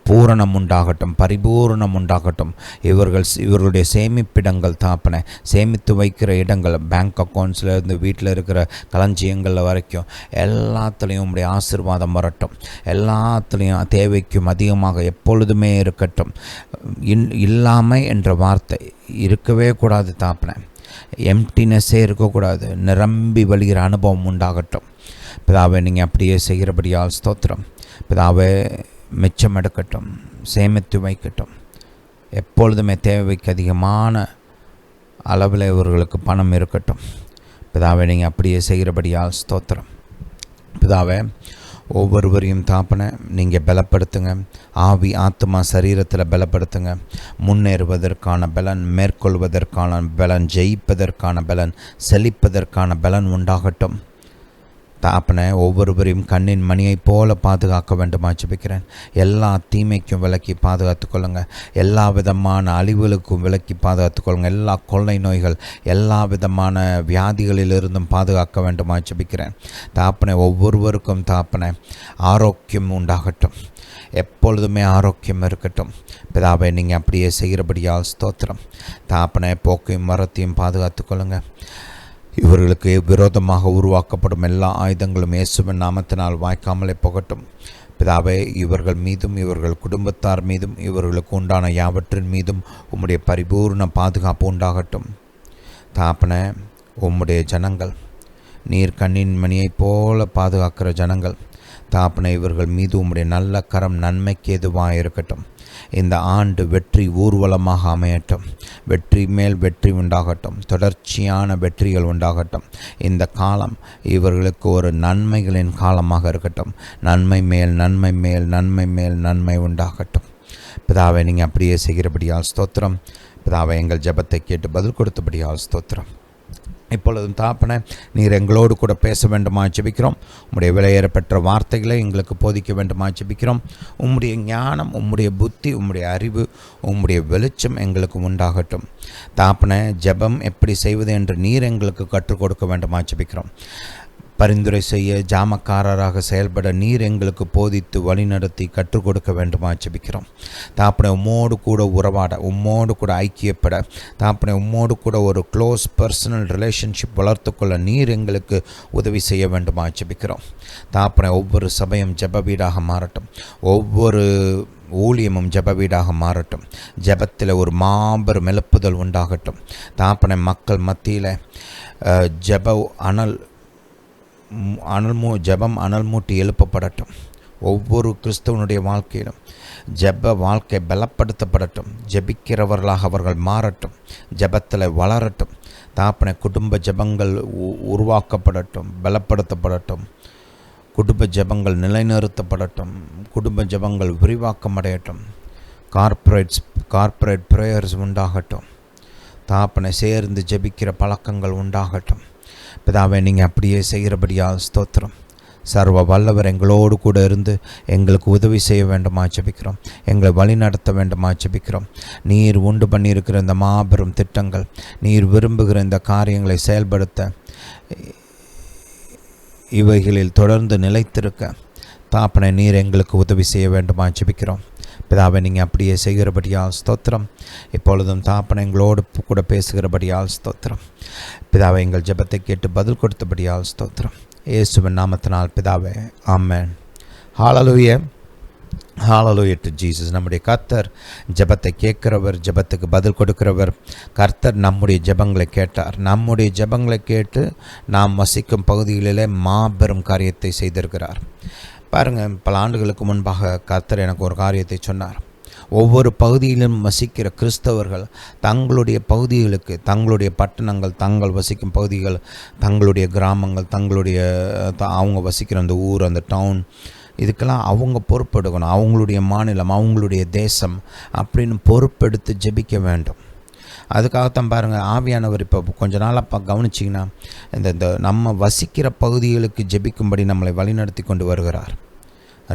பூரணம் உண்டாகட்டும், பரிபூரணம் உண்டாகட்டும். இவர்களுடைய சேமிப்பிடங்கள் தாப்பனை, சேமித்து வைக்கிற இடங்கள், பேங்க் அக்கௌண்ட்ஸ்லேருந்து வீட்டில் இருக்கிற களஞ்சியங்கள் வரைக்கும் எல்லாத்துலேயும் உங்களுடைய ஆசீர்வாதம் வரட்டும். எல்லாத்துலேயும் தேவைக்கும் அதிகமாக எப்பொழுதுமே இருக்கட்டும். இல்லாமை என்ற வார்த்தை இருக்கவே கூடாது தாப்பனை. எம்டினஸ்ஸே இருக்கக்கூடாது. நிரம்பி வழிகிற அனுபவம் உண்டாகட்டும். பிதாவே, நீங்கள் அப்படியே செய்கிறபடியால் ஸ்தோத்திரம். பிதாவே, மிச்சம் எடுக்கட்டும், சேமித்து வைக்கட்டும். எப்பொழுதுமே தேவைக்கு அதிகமான அளவில் இவர்களுக்கு பணம் இருக்கட்டும். பிதாவே, நீங்கள் அப்படியே செய்கிறபடியால் ஸ்தோத்திரம். பிதாவே, ஒவ்வொருவரையும் தாப்பனை நீங்கள் பலப்படுத்துங்க. ஆவி ஆத்மா சரீரத்தில் பலப்படுத்துங்க. முன்னேறுவதற்கான பலன், மேற்கொள்வதற்கான பலன், ஜெயிப்பதற்கான பலன், செழிப்பதற்கான பலன் உண்டாகட்டும். தாப்பனை ஒவ்வொருவரையும் கண்ணின் மணியைப் போல பாதுகாக்க வேண்டுமா ஜெபிக்கிறேன். எல்லா தீமைக்கும் விலக்கி பாதுகாத்து கொள்ளுங்கள். எல்லா விதமான அழிவுகளுக்கும் விலக்கி பாதுகாத்து கொள்ளுங்கள். எல்லா கொள்ளை நோய்கள், எல்லா விதமான வியாதிகளிலிருந்தும் பாதுகாக்க வேண்டுமா ஜெபிக்கிறேன். தாப்பனை ஒவ்வொருவருக்கும் தாப்பனை ஆரோக்கியம் உண்டாகட்டும். எப்பொழுதுமே ஆரோக்கியம் இருக்கட்டும். பிதாவை, நீங்கள் அப்படியே செய்கிறபடியால் ஸ்தோத்திரம். தாப்பனை போக்கையும் மரத்தையும் பாதுகாத்து கொள்ளுங்கள். இவர்களுக்கு விரோதமாக உருவாக்கப்படும் எல்லா ஆயுதங்களும் இயேசுவின் நாமத்தினால் வாய்க்காமலே போகட்டும். பிதாவே, இவர்கள் மீதும் இவர்கள் குடும்பத்தார் மீதும் இவர்களுக்கு உண்டான யாவற்றின் மீதும் உம்முடைய பரிபூர்ண பாதுகாப்பு உண்டாகட்டும். தாப்பனை, உம்முடைய ஜனங்கள், நீர் கண்ணின் மணியைப் போல பாதுகாக்கிற ஜனங்கள், தாப்பனை இவர்கள் மீது உம்முடைய நல்ல கரம் நன்மைக்கு எதுவாக இருக்கட்டும். இந்த ஆண்டு வெற்றி ஊர்வலமாக அமையட்டும். வெற்றி மேல் வெற்றி உண்டாகட்டும். தொடர்ச்சியான வெற்றிகள் உண்டாகட்டும். இந்த காலம் இவர்களுக்கு ஒரு நன்மைகளின் காலமாக இருக்கட்டும். நன்மை மேல் நன்மை மேல் நன்மை மேல் நன்மை உண்டாகட்டும். பிதாவை, நீங்கள் அப்படியே செய்கிறபடியால் ஸ்தோத்திரம். பிதாவை, எங்கள் ஜெபத்தை கேட்டு பதில் கொடுத்தபடியால் ஸ்தோத்திரம். இப்பொழுதும் தாப்பனை, நீர் எங்களோடு கூட பேச வேண்டுமா ஜெபிக்கிறோம். உம்முடைய விலையேறப்பெற்ற வார்த்தைகளை எங்களுக்கு போதிக்க வேண்டுமா ஜெபிக்கிறோம். உம்முடைய ஞானம், உம்முடைய புத்தி, உம்முடைய அறிவு, உம்முடைய வெளிச்சம் எங்களுக்கு உண்டாகட்டும். தாப்பனை, ஜெபம் எப்படி செய்வது என்று நீர் எங்களுக்கு கற்றுக் கொடுக்க வேண்டுமா ஜெபிக்கிறோம். பரிந்துரை செய்ய ஜாமக்காரராக செயல்பட நீர் எங்களுக்கு போதித்து வழிநடத்தி கற்றுக் கொடுக்க வேண்டுமா ஜெபிக்கிறோம். தாப்பனை, உம்மோடு கூட உறவாட, உம்மோடு கூட ஐக்கியப்பட, தாப்பனை உம்மோடு கூட ஒரு க்ளோஸ் பர்சனல் ரிலேஷன்ஷிப் வளர்த்துக்கொள்ள நீர் எங்களுக்கு உதவி செய்ய வேண்டுமா ஜெபிக்கிறோம். தாப்பனை, ஒவ்வொரு சபையும் ஜெப வீடாக மாறட்டும். ஒவ்வொரு ஊழியமும் ஜெப வீடாக மாறட்டும். ஜெபத்தில் ஒரு மாபெரும் எழுப்புதல் உண்டாகட்டும். தாப்பனை, மக்கள் மத்தியில் ஜெபம் அனல் மூட்டி எழுப்பப்படட்டும். ஒவ்வொரு கிறிஸ்தவனுடைய வாழ்க்கையிலும் ஜெப வாழ்க்கை பலப்படுத்தப்படட்டும். ஜெபிக்கிறவர்களாக அவர்கள் மாறட்டும். ஜெபத்தில் வளரட்டும். தாப்பனை, குடும்ப ஜெபங்கள் உருவாக்கப்படட்டும், பலப்படுத்தப்படட்டும். குடும்ப ஜெபங்கள் நிலைநிறுத்தப்படட்டும். குடும்ப ஜெபங்கள் விரிவாக்கமடையட்டும். கார்ப்பரேட் ப்ரேயர்ஸ் உண்டாகட்டும். தாப்பனை, சேர்ந்து ஜெபிக்கிற பழக்கங்கள் உண்டாகட்டும். பிதாவை, நீங்கள் அப்படியே செய்கிறபடியால் ஸ்தோத்திரம். சர்வ வல்லவர் எங்களோடு கூட இருந்து எங்களுக்கு உதவி செய்ய வேண்டுமா ஜெபிக்கிறோம். எங்களை வழி நடத்த வேண்டுமா ஜெபிக்கிறோம். நீர் உண்டு பண்ணியிருக்கிற இந்த மாபெரும் திட்டங்கள், நீர் விரும்புகிற இந்த காரியங்களை செயல்படுத்த இவைகளில் தொடர்ந்து நிலைத்திருக்க தாப்பனை, நீர் எங்களுக்கு உதவி செய்ய வேண்டுமா ஜெபிக்கிறோம். பிதாவை, நீங்கள் அப்படியே செய்கிறபடியால் ஸ்தோத்திரம். இப்பொழுதும் தாப்பனை எங்களோடு கூட பேசுகிறபடியால் ஸ்தோத்திரம். பிதாவை, எங்கள் ஜெபத்தை கேட்டு பதில் கொடுத்தபடியால் ஸ்தோத்திரம். இயேசுவின் நாமத்தினால் பிதாவே, ஆமென். ஹல்லேலூயா, ஹல்லேலூயா டு ஜீசஸ். நம்முடைய கர்த்தர் ஜெபத்தை கேட்கிறவர், ஜெபத்துக்கு பதில் கொடுக்கிறவர். கர்த்தர் நம்முடைய ஜெபங்களை கேட்டார். நம்முடைய ஜெபங்களை கேட்டு நாம் வசிக்கும் பகுதிகளிலே மாபெரும் காரியத்தை செய்திருக்கிறார். பாருங்கள், பல ஆண்டுகளுக்கு முன்பாக கர்த்தர் எனக்கு ஒரு காரியத்தை சொன்னார். ஒவ்வொரு பகுதியிலும் வசிக்கிற கிறிஸ்தவர்கள் தங்களுடைய பகுதிகளுக்கு, தங்களுடைய பட்டணங்கள், தங்கள் வசிக்கும் பகுதிகள், தங்களுடைய கிராமங்கள், அவங்க வசிக்கிற அந்த ஊர், அந்த டவுன், இதுக்கெல்லாம் அவங்க பொறுப்பெடுக்கணும். அவங்களுடைய மாநிலம், அவங்களுடைய தேசம் அப்படின்னு பொறுப்பெடுத்து ஜெபிக்க வேண்டும். அதுக்காகத்தான் பாருங்கள், ஆவியானவர் இப்போ கொஞ்ச நாளாக கவனிச்சிங்கன்னா இந்த நம்ம வசிக்கிற பகுதிகளுக்கு ஜெபிக்கும்படி நம்மளை வழிநடத்தி கொண்டு வருகிறார்.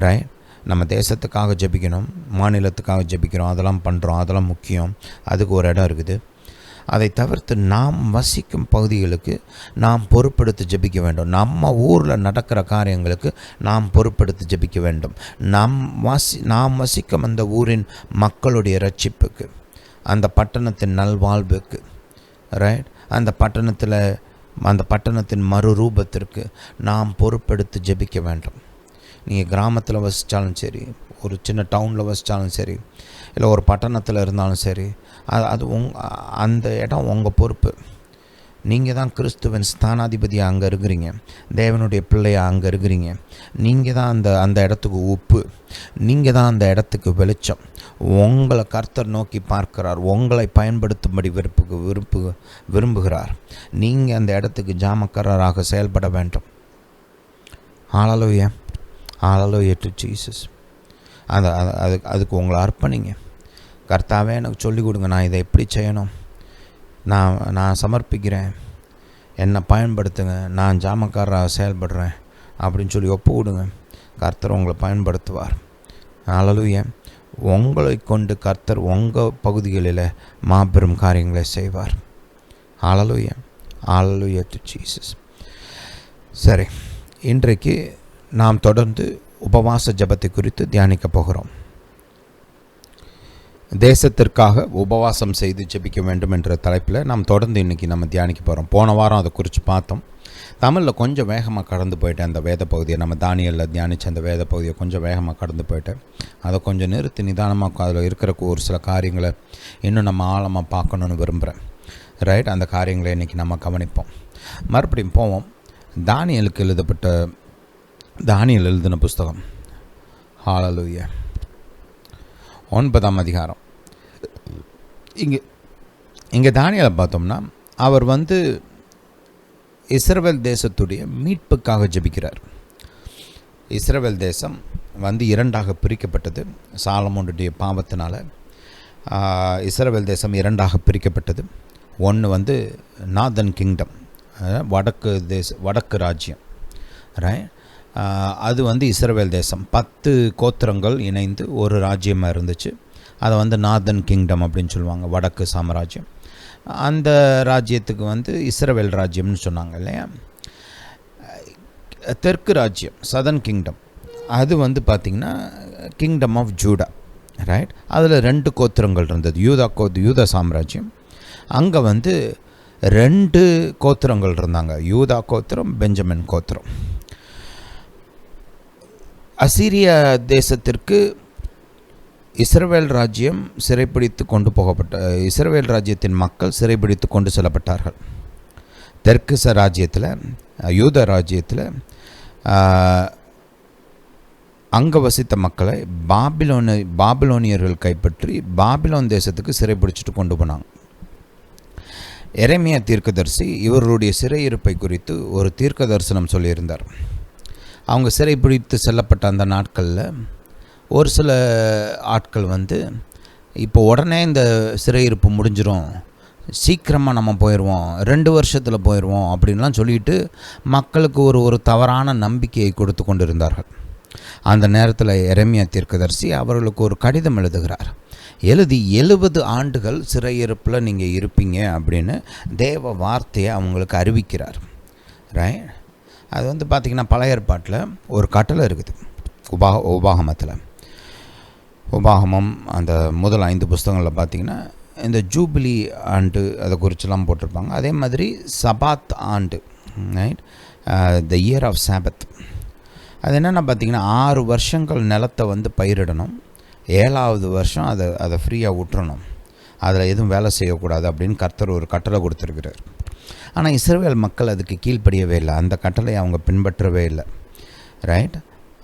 ரைட்? நம்ம தேசத்துக்காக ஜெபிக்கணும், மாநிலத்துக்காக ஜெபிக்கிறோம், அதெல்லாம் பண்ணுறோம், அதெல்லாம் முக்கியம், அதுக்கு ஒரு இடம் இருக்குது. அதை தவிர்த்து நாம் வசிக்கும் பகுதிகளுக்கு நாம் பொறுப்பெடுத்து ஜெபிக்க வேண்டும். நம்ம ஊரில் நடக்கிற காரியங்களுக்கு நாம் பொறுப்பெடுத்து ஜெபிக்க வேண்டும். நாம் வசிக்கும் அந்த ஊரின் மக்களுடைய ரட்சிப்புக்கு, அந்த பட்டணத்தின் நல்வாழ்வுக்கு, ரைட், அந்த பட்டணத்தின் மறுரூபத்திற்கு நாம் பொறுப்பெடுத்து ஜெபிக்க வேண்டும். நீங்கள் கிராமத்தில் வசித்தாலும் சரி, ஒரு சின்ன டவுனில் வசித்தாலும் சரி, இல்லை ஒரு பட்டணத்தில் இருந்தாலும் சரி, அது அந்த இடம் உங்கள் பொறுப்பு. நீங்கள் தான் கிறிஸ்துவின் ஸ்தானாதிபதியாக அங்கே இருக்கிறீங்க, தேவனுடைய பிள்ளையாக அங்கே இருக்கிறீங்க. நீங்கள் தான் அந்த இடத்துக்கு உப்பு, நீங்கள் தான் அந்த இடத்துக்கு வெளிச்சம். உங்களை கர்த்தர் நோக்கி பார்க்கிறார், உங்களை பயன்படுத்தும்படி விரும்புகிறார். நீங்கள் அந்த இடத்துக்கு ஜாமக்காரராக செயல்பட வேண்டும். ஹல்லேலூயா, ஹல்லேலூயா டு ஜீசஸ். அதுக்கு உங்களை அர்ப்பணிங்க. கர்த்தாவே எனக்கு சொல்லிக் கொடுங்க, நான் இதை எப்படி செய்யணும், நான் சமர்ப்பிக்கிறேன், என்னை பயன்படுத்துங்க, நான் ஜாமக்காரராக செயல்படுறேன் அப்படின்னு சொல்லி ஒப்பு கொடுங்க. கர்த்தர் உங்களை பயன்படுத்துவார். ஹல்லேலூயா. உங்களை கொண்டு கர்த்தர் உங்கள் பகுதிகளில் மாபெரும் காரியங்களை செய்வார். ஹல்லேலூயா, ஹல்லேலூயா டு ஜீசஸ். சரி, இன்றைக்கு நாம் தொடர்ந்து உபவாச ஜெபத்தை குறித்து தியானிக்க போகிறோம். தேசத்திற்காக உபவாசம் செய்து ஜெபிக்க வேண்டும் என்ற தலைப்பில் நாம் தொடர்ந்து இன்றைக்கி நம்ம தியானிக்க போகிறோம். போன வாரம் அதை குறித்து பார்த்தோம். தமிழில் கொஞ்சம் வேகமாக கடந்து போயிட்டேன். அந்த வேத பகுதியை, நம்ம தானியலில் தியானித்த அந்த வேத பகுதியை கொஞ்சம் வேகமாக கடந்து போயிட்டேன். அதை கொஞ்சம் நிறுத்தி நிதானமாக அதில் இருக்கிற ஒரு சில காரியங்களை இன்னும் நம்ம ஆழமாக பார்க்கணுன்னு விரும்புகிறேன். ரைட்? அந்த காரியங்களை இன்றைக்கி நம்ம கவனிப்போம். மறுபடியும் போவோம். தானியேல் எழுதின புஸ்தகம், ஹல்லேலூயா, 9ஆம் அதிகாரம். இங்கே தானியேலை பார்த்தோம்னா அவர் இஸ்ரவேல் தேசத்துடைய மீட்புக்காக ஜெபிக்கிறார். இஸ்ரவேல் தேசம் இரண்டாக பிரிக்கப்பட்டது. சாலமோனுடைய பாவத்தினால இஸ்ரவேல் தேசம் இரண்டாக பிரிக்கப்பட்டது. ஒன்று நார்தர்ன் கிங்டம், வடக்கு ராஜ்யம், ரைட்? அது இஸ்ரவேல் தேசம் 10 கோத்திரங்கள் இணைந்து ஒரு ராஜ்யமாக இருந்துச்சு. அதை நார்தர்ன் கிங்டம் அப்படின்னு சொல்லுவாங்க, வடக்கு சாம்ராஜ்யம். அந்த ராஜ்யத்துக்கு இஸ்ரவேல் ராஜ்யம்னு சொன்னாங்க இல்லையா. தெற்கு ராஜ்யம், சதர்ன் கிங்டம், அது பார்த்திங்கன்னா கிங்டம் ஆஃப் ஜூடா, ரைட்? அதில் 2 கோத்திரங்கள் இருந்தது. யூதா சாம்ராஜ்யம். அங்கே 2 கோத்திரங்கள் இருந்தாங்க, யூதா கோத்திரம், பெஞ்சமின் கோத்திரம். அசீரியா தேசத்திற்கு இஸ்ரவேல் ராஜ்யம் சிறைப்பிடித்து கொண்டு போகப்பட்ட இஸ்ரவேல் ராஜ்யத்தின் மக்கள் சிறைப்பிடித்து கொண்டு செல்லப்பட்டார்கள். தெற்கு ராஜ்யத்தில், யூத ராஜ்யத்தில் அங்கே வசித்த மக்களை பாபிலோனியர்கள் கைப்பற்றி பாபிலோன் தேசத்துக்கு சிறைப்பிடிச்சிட்டு கொண்டு போனாங்க. எரேமியா தீர்க்கதரிசி இவர்களுடைய சிறையிருப்பை குறித்து ஒரு தீர்க்க தரிசனம் சொல்லியிருந்தார். அவங்க சிறைப்பிடித்து செல்லப்பட்ட அந்த நாட்களில் ஒரு சில ஆட்கள் இப்போ உடனே இந்த சிறையிருப்பு முடிஞ்சிடும், சீக்கிரமாக நம்ம போயிடுவோம், 2 வருஷத்தில் போயிடுவோம் அப்படின்லாம் சொல்லிட்டு மக்களுக்கு ஒரு தவறான நம்பிக்கையை கொடுத்து கொண்டு இருந்தார்கள். அந்த நேரத்தில் எரேமியா தீர்க்கதரிசி அவர்களுக்கு ஒரு கடிதம் எழுதுகிறார். 70 ஆண்டுகள் சிறையிருப்பில் நீங்கள் இருப்பீங்க அப்படின்னு தேவ வார்த்தையை அவங்களுக்கு அறிவிக்கிறார். ரைட்? அது பார்த்திங்கன்னா பழைய ஏற்பாட்டில் ஒரு கட்டளை இருக்குது. உபாகமம் அந்த முதல் 5 புஸ்தகங்களில் பார்த்திங்கன்னா இந்த ஜூபிலி ஆண்டு அதை குறிச்செல்லாம் போட்டிருப்பாங்க. அதே மாதிரி சபாத் ஆண்டு, ரைட், த இயர் ஆஃப் சாபத். அது என்னென்னா பார்த்திங்கன்னா 6 வருஷங்கள் நிலத்தை பயிரிடணும், 7ஆவது வருஷம் அதை ஃப்ரீயாக விட்டுறணும், அதில் எதுவும் வேலை செய்யக்கூடாது அப்படின்னு கர்த்தர் ஒரு கட்டளை கொடுத்துருக்கிறார். ஆனால் இஸ்ரவேல் மக்கள் அதுக்கு கீழ்ப்படியவே இல்லை, அந்த கட்டளை அவங்க பின்பற்றவே இல்லை, ரைட்?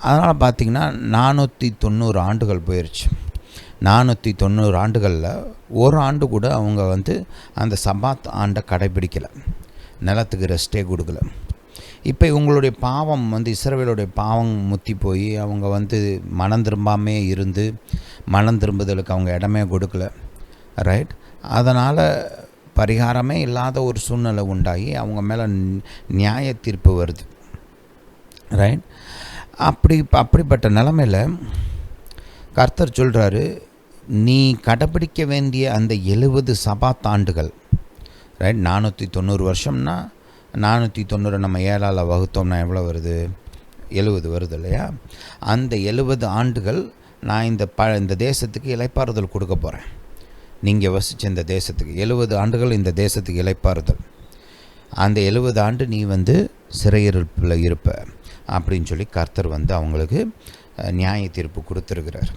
அதனால் பார்த்திங்கன்னா 490 ஆண்டுகள் போயிடுச்சு. 490 ஆண்டுகளில் ஒரு ஆண்டு கூட அவங்க அந்த சபாத் ஆண்டை கடைபிடிக்கலை, நிலத்துக்கு ரெஸ்ட்டே கொடுக்கல. இப்போ இவங்களுடைய பாவம் வந்து இஸ்ரவேலுடைய பாவம் முத்தி போய் அவங்க வந்து மனம் திரும்பாமே இருந்து மனம் திரும்புதலுக்கு அவங்க இடமே கொடுக்கல, ரைட். அதனால் பரிகாரமே இல்லாத ஒரு சூழ்நிலை உண்டாகி அவங்க மேலே நியாய தீர்ப்பு வருது, ரைட். அப்படிப்பட்ட நிலைமையில் கர்த்தர் சொல்கிறாரு, நீ கடைப்பிடிக்க வேண்டிய அந்த 70 சபாத்தாண்டுகள், ரைட். 490 வருஷம்னா 490 நம்ம 7ஆல் வகுத்தோம்னா எவ்வளோ வருது? 70 வருது இல்லையா? அந்த 70 ஆண்டுகள் நான் இந்த தேசத்துக்கு இளைப்பாறுதல் கொடுக்க போகிறேன். நீங்கள் வசித்த இந்த தேசத்துக்கு 70 ஆண்டுகள் இந்த தேசத்துக்கு இளைப்பாறுதல். அந்த 70 ஆண்டு நீ வந்து சிறையிருப்பில் இருப்ப அப்படின்னு சொல்லி கர்த்தர் வந்து அவங்களுக்கு நியாய தீர்ப்பு கொடுத்துருக்கிறார்.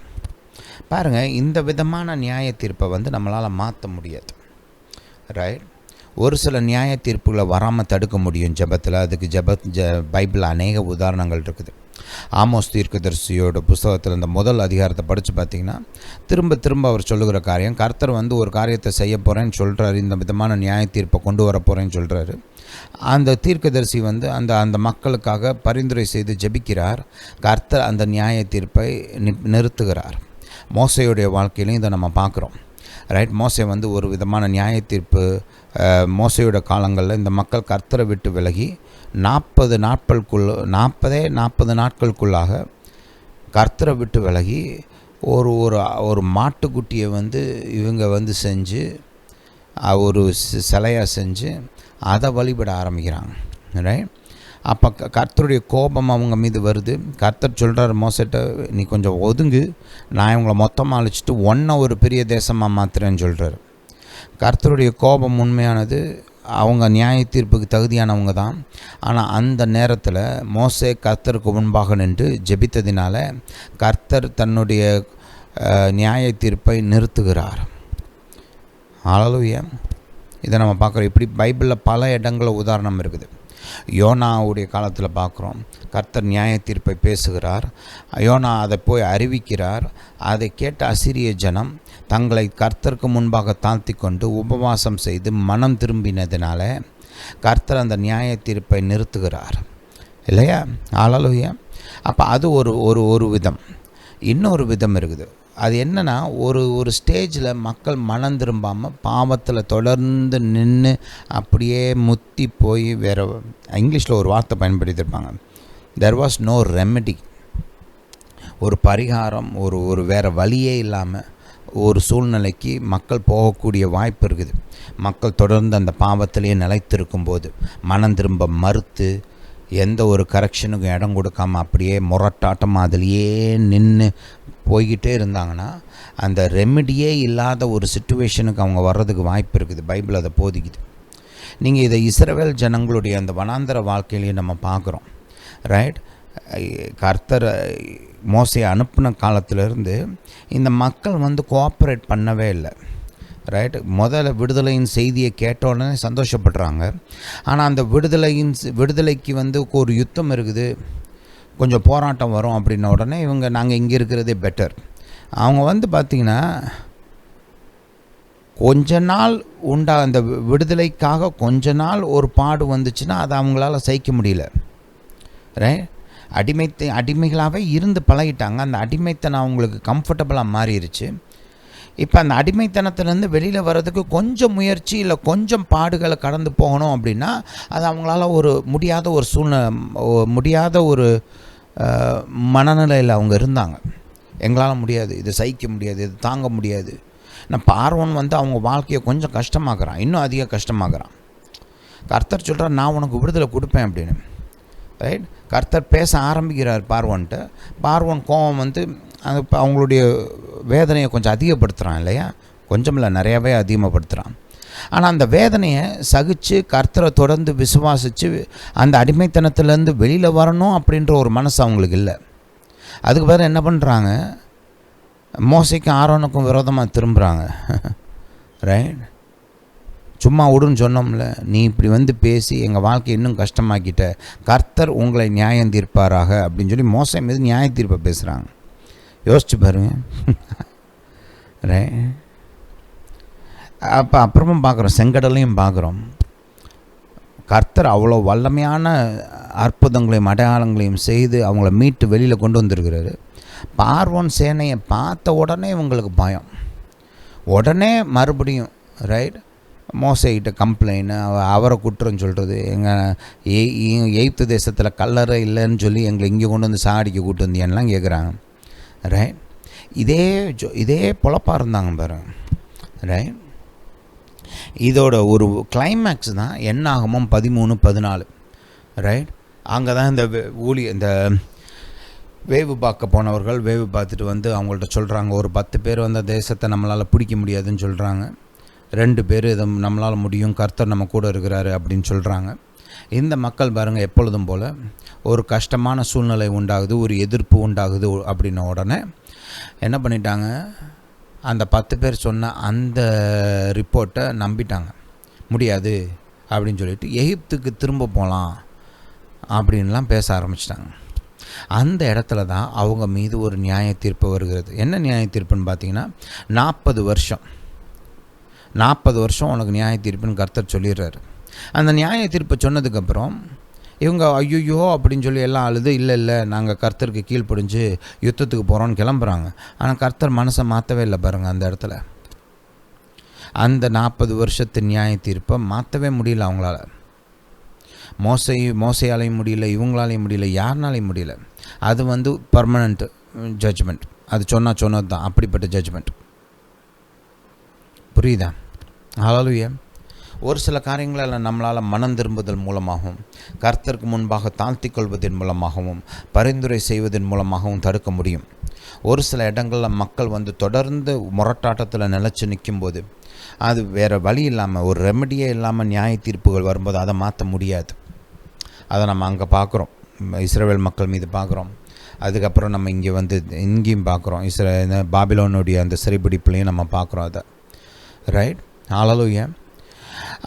பாருங்கள், இந்த விதமான நியாய தீர்ப்பை வந்து நம்மளால் மாற்ற முடியாது, ரைட். ஒரு சில நியாய தீர்ப்புகளை வராமல் தடுக்க முடியும் ஜெபத்தில். அதுக்கு பைபிள் அநேக உதாரணங்கள் இருக்குது. ஆமோஸ் தீர்க்கதரிசியோட புஸ்தகத்தில் இந்த முதல் அதிகாரத்தை படித்து பார்த்திங்கன்னா திரும்ப திரும்ப அவர் சொல்லுகிற காரியம், கர்த்தர் வந்து ஒரு காரியத்தை செய்ய போகிறேன்னு சொல்கிறாரு, இந்த விதமான நியாய தீர்ப்பை கொண்டு வர போகிறேன்னு சொல்கிறாரு. அந்த தீர்க்கதரிசி வந்து அந்த மக்களுக்காக பரிந்துரை செய்து ஜெபிக்கிறார். கர்த்தர் அந்த நியாய தீர்ப்பை நிறுத்துகிறார். மோசையுடைய வாழ்க்கையிலையும் இதை நம்ம பார்க்குறோம், ரைட். மோசை வந்து ஒரு விதமான நியாய தீர்ப்பு, மோசையோட காலங்களில் இந்த மக்கள் கர்த்தரை விட்டு விலகி 40 நாட்களுக்குள்ளாக கர்த்தரை விட்டு விலகி ஒரு மாட்டுக்குட்டியை வந்து இவங்க வந்து செஞ்சு ஒரு சிலையாக செஞ்சு அதை வழிபட ஆரம்பிக்கிறாங்க, ரைட். அப்போ கர்த்தருடைய கோபம் அவங்க மீது வருது. கர்த்தர் சொல்கிறார் மோசைட்ட, நீ கொஞ்சம் ஒதுங்கு, நான் இவங்களை மொத்தமாக அழிச்சிட்டு ஒரு பெரிய தேசமாக மாற்றுறேன்னு சொல்கிறார். கர்த்தருடைய கோபம் உண்மையானது, அவங்க நியாய தீர்ப்புக்கு தகுதியானவங்க தான். ஆனால் அந்த நேரத்தில் மோசே கர்த்தருக்கு முன்பாக நின்று ஜெபித்ததினால கர்த்தர் தன்னுடைய நியாய தீர்ப்பை நிறுத்துகிறார். ஹல்லேலூயா. இதை நம்ம பார்க்குறோம். இப்படி பைபிளில் பல இடங்களில் உதாரணம் இருக்குது. யோனாவுடைய காலத்தில் பார்க்குறோம், கர்த்தர் நியாய தீர்ப்பை பேசுகிறார். யோனா அதை போய் அறிவிக்கிறார். அதை கேட்ட அசிரிய ஜனம் தங்களை கர்த்தருக்கு முன்பாக தாழ்த்தி கொண்டு உபவாசம் செய்து மனம் திரும்பினதினால கர்த்தர் அந்த நியாய தீர்ப்பை நிறுத்துகிறார், இல்லையா? ஹல்லேலூயா. அப்போ அது ஒரு விதம். இன்னொரு விதம் இருக்குது. அது என்னென்னா, ஒரு ஸ்டேஜில் மக்கள் மனம் திரும்பாமல் பாவத்தில் தொடர்ந்து நின்று அப்படியே முத்தி போய் வேறு, இங்கிலீஷில் ஒரு வார்த்தை பயன்படுத்தியிருப்பாங்க, தெர் வாஸ் நோ ரெமெடி. ஒரு பரிகாரம், ஒரு வேறு வழியே இல்லாமல் ஒரு சூழ்நிலைக்கு மக்கள் போகக்கூடிய வாய்ப்பு இருக்குது. மக்கள் தொடர்ந்து அந்த பாவத்திலேயே நிலைத்திருக்கும்போது மனம் திரும்ப மறுத்து எந்த ஒரு கரெக்ஷனுக்கும் இடம் கொடுக்காமல் அப்படியே முரட்டாட்டமாக அதிலேயே நின்று போய்கிட்டே இருந்தாங்கன்னா அந்த ரெமெடியே இல்லாத ஒரு சிச்சுவேஷனுக்கு அவங்க வர்றதுக்கு வாய்ப்பு இருக்குது. பைபிள் அதை போதிக்குது. நீங்கள் இதை இஸ்ரவேல் ஜனங்களுடைய அந்த வனாந்தர வாழ்க்கையிலையும் நம்ம பார்க்குறோம், ரைட். கர்த்தர் மோசையை அனுப்பின காலத்திலேருந்து இந்த மக்கள் வந்து கோஆப்ரேட் பண்ணவே இல்லை, ரைட். முதல்ல விடுதலையின் செய்தியை கேட்டோடனே சந்தோஷப்படுறாங்க. ஆனால் அந்த விடுதலைக்கு வந்து ஒரு யுத்தம் இருக்குது, கொஞ்சம் போராட்டம் வரும் அப்படின்ன உடனே நாங்கள் இங்கே இருக்கிறதே பெட்டர். அவங்க வந்து பார்த்திங்கன்னா கொஞ்ச நாள் அந்த விடுதலைக்காக கொஞ்ச நாள் ஒரு பாடு வந்துச்சுன்னா அதை அவங்களால சகிக்க முடியல, ரைட். அடிமைகளாகவே இருந்து பழகிட்டாங்க. அந்த அடிமைத்தனம் அவங்களுக்கு கம்ஃபர்டபுளாக மாறிடுச்சு. இப்போ அந்த அடிமைத்தனத்திலேருந்து வெளியில் வர்றதுக்கு கொஞ்சம் முயற்சி இல்லை கொஞ்சம் பாடுகளை கடந்து போகணும் அப்படின்னா அது அவங்களால முடியாத ஒரு மனநிலையில் அவங்க இருந்தாங்க. எங்களால் முடியாது, இது சகிக்க முடியாது, இது தாங்க முடியாது. நான் பார்வன் வந்து அவங்க வாழ்க்கையை கொஞ்சம் கஷ்டமாக்குறான், இன்னும் அதிக கஷ்டமாக்குறான். கர்த்தர் சொல்கிறார், நான் உனக்கு விடுதலை கொடுப்பேன் அப்படின்னு, ரைட். கர்த்தர் பேச ஆரம்பிக்கிறார் பார்வன்ட்ட. பார்வன் கோபம் வந்து அவங்களுடைய வேதனையை கொஞ்சம் அதிகப்படுத்துகிறான், இல்லையா? கொஞ்சம் இல்லை, நிறையாவே அதிகமாகப்படுத்துகிறான். ஆனால் அந்த வேதனையை சகித்து கர்த்தரை தொடர்ந்து விசுவாசித்து அந்த அடிமைத்தனத்திலேருந்து வெளியில் வரணும் அப்படின்ற ஒரு மனசு அவங்களுக்கு இல்லை. அதுக்கு பிறகு என்ன பண்ணுறாங்க, மோசைக்கும் ஆரோனுக்கும் விரோதமாக திரும்புகிறாங்க, ரைட். சும்மா விடுன்னு சொன்னோம்ல, நீ இப்படி வந்து பேசி எங்கள் வாழ்க்கை இன்னும் கஷ்டமாக்கிட்ட, கர்த்தர் உங்களை நியாயம் தீர்ப்பாராக அப்படின்னு சொல்லி மோசை மீது நியாய தீர்ப்பை பேசுகிறாங்க. யோசிச்சு பாருங்க, ரைட். அப்புறமும் பார்க்குறோம், செங்கடலையும் பார்க்குறோம். கர்த்தர் அவ்வளோ வல்லமையான அற்புதங்களையும் அடையாளங்களையும் செய்து அவங்கள மீட்டு வெளியில் கொண்டு வந்திருக்கிறாரு. பார்வோன் சேனையை பார்த்த உடனே இவங்களுக்கு பயம். உடனே மறுபடியும் மோசைகிட்ட கம்ப்ளைண்ட், அவரை குற்றம் சொல்கிறது, எங்கள் எகிப்து தேசத்தில் கல்லறை இல்லைன்னு சொல்லி எங்களை இங்கே கொண்டு வந்து சாடிக்க கூட்டு வந்தியான்லாம் கேட்குறாங்க. இதே பொழப்பாக இருந்தாங்க பாருங்க. இதோட ஒரு கிளைமேக்ஸ் தான் என்னாகமம் 13-14. அங்கே தான் இந்த வேவு பார்க்க போனவர்கள் வேவு பார்த்துட்டு வந்து அவங்கள்ட்ட சொல்கிறாங்க, ஒரு 10 பேர் வந்து தேசத்தை நம்மளால் பிடிக்க முடியாதுன்னு சொல்கிறாங்க. 2 பேர் இதை நம்மளால் முடியும், கர்த்தர் நம்ம கூட இருக்கிறாரு அப்படின்னு சொல்கிறாங்க. இந்த மக்கள் பாருங்கள், எப்பொழுதும் போல் ஒரு கஷ்டமான சூழ்நிலை உண்டாகுது, ஒரு எதிர்ப்பு உண்டாகுது அப்படின்ன உடனே என்ன பண்ணிட்டாங்க, அந்த 10 பேர் சொன்ன அந்த ரிப்போர்ட்டை நம்பிட்டாங்க. முடியாது அப்படின்னு சொல்லிட்டு எகிப்துக்கு திரும்ப போகலாம் அப்படின்லாம் பேச ஆரம்பிச்சிட்டாங்க. அந்த இடத்துல தான் அவங்க மீது ஒரு நியாய தீர்ப்பு வருகிறது. என்ன நியாய தீர்ப்புன்னு பார்த்தீங்கன்னா, 40 வருஷம் உனக்கு நியாய தீர்ப்புன்னு கர்த்தர் சொல்லிடுறாரு. அந்த நியாய தீர்ப்பை சொன்னதுக்கப்புறம் இவங்க ஐயோ அப்படின்னு சொல்லி எல்லாம் அழுது, இல்லை நாங்கள் கர்த்தருக்கு கீழ்ப்படிஞ்சு யுத்தத்துக்கு போகிறோன்னு கிளம்புறாங்க. ஆனால் கர்த்தர் மனசை மாற்றவே இல்லை பாருங்கள். அந்த இடத்துல அந்த 40 வருஷத்து நியாய தீர்ப்பை மாற்றவே முடியல அவங்களால. மோசையாலையும் முடியல, இவங்களாலையும் முடியல, யாருனாலையும் முடியல. அது பர்மனண்ட் ஜட்ஜ்மெண்ட். அது சொன்னது தான், அப்படிப்பட்ட ஜட்ஜ்மெண்ட். புரியுதா? ஹல்லேலூயா. ஒரு சில காரியங்களில் நம்மளால் மனம் திரும்புதல் மூலமாகவும், கர்த்தருக்கு முன்பாக தாழ்த்தி கொள்வதன் மூலமாகவும், பரிந்துரை செய்வதன் மூலமாகவும் தடுக்க முடியும். ஒரு சில இடங்களில் மக்கள் தொடர்ந்து முரட்டாட்டத்தில் நிலச்சி நிற்கும்போது, அது வேறு வழி இல்லாமல், ஒரு ரெமடியே இல்லாமல் நியாய தீர்ப்புகள் வரும்போது அதை மாற்ற முடியாது. அதை நம்ம அங்கே பார்க்குறோம், இஸ்ரவேல் மக்கள் மீது பார்க்குறோம். அதுக்கப்புறம் நம்ம இங்கேயும் பார்க்குறோம், பாபிலோனுடைய அந்த சிறைபிடிப்புலையும் நம்ம பார்க்குறோம் அதை. ஹல்லேலூயா.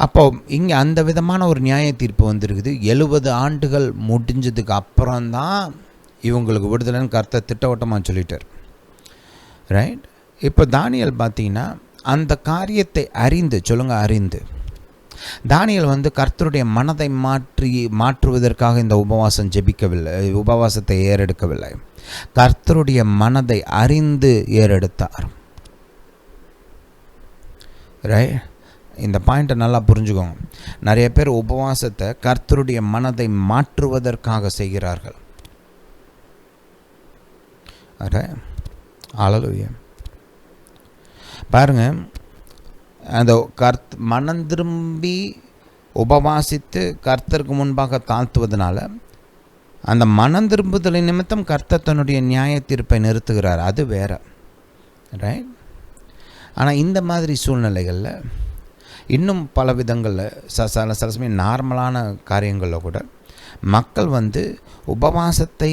அப்போ இங்கே அந்த விதமான ஒரு நியாய தீர்ப்பு வந்திருக்குது. 70 ஆண்டுகள் முடிஞ்சதுக்கு அப்புறம்தான் இவங்களுக்கு விடுதலைன்னு கர்த்தர் திட்டவட்டமாக சொல்லிட்டார். இப்போ தானியேல் பார்த்தீங்கன்னா அந்த காரியத்தை அறிந்து தானியேல் கர்த்தருடைய மனதை மாற்றுவதற்காக இந்த உபவாசம் ஜெபிக்கவில்லை, உபவாசத்தை ஏறெடுக்கவில்லை. கர்த்தருடைய மனதை அறிந்து ஏறெடுத்தார். இந்த பாயிண்ட்டை நல்லா புரிஞ்சுக்கோங்க. நிறைய பேர் உபவாசத்தை கர்த்தருடைய மனதை மாற்றுவதற்காக செய்கிறார்கள். ஹல்லேலூயா. பாருங்க, அந்த மனம் திரும்பி உபவாசித்து கர்த்தருக்கு முன்பாக தாழ்த்துவதனால அந்த மனம் திரும்புதலின் நிமித்தம் கர்த்தர் தன்னுடைய நியாய தீர்ப்பை நிறுத்துகிறார். அது வேற. ஆனால் இந்த மாதிரி சூழ்நிலைகளில் இன்னும் பல விதங்களில் சில சமயம் நார்மலான காரியங்களில் கூட மக்கள் உபவாசத்தை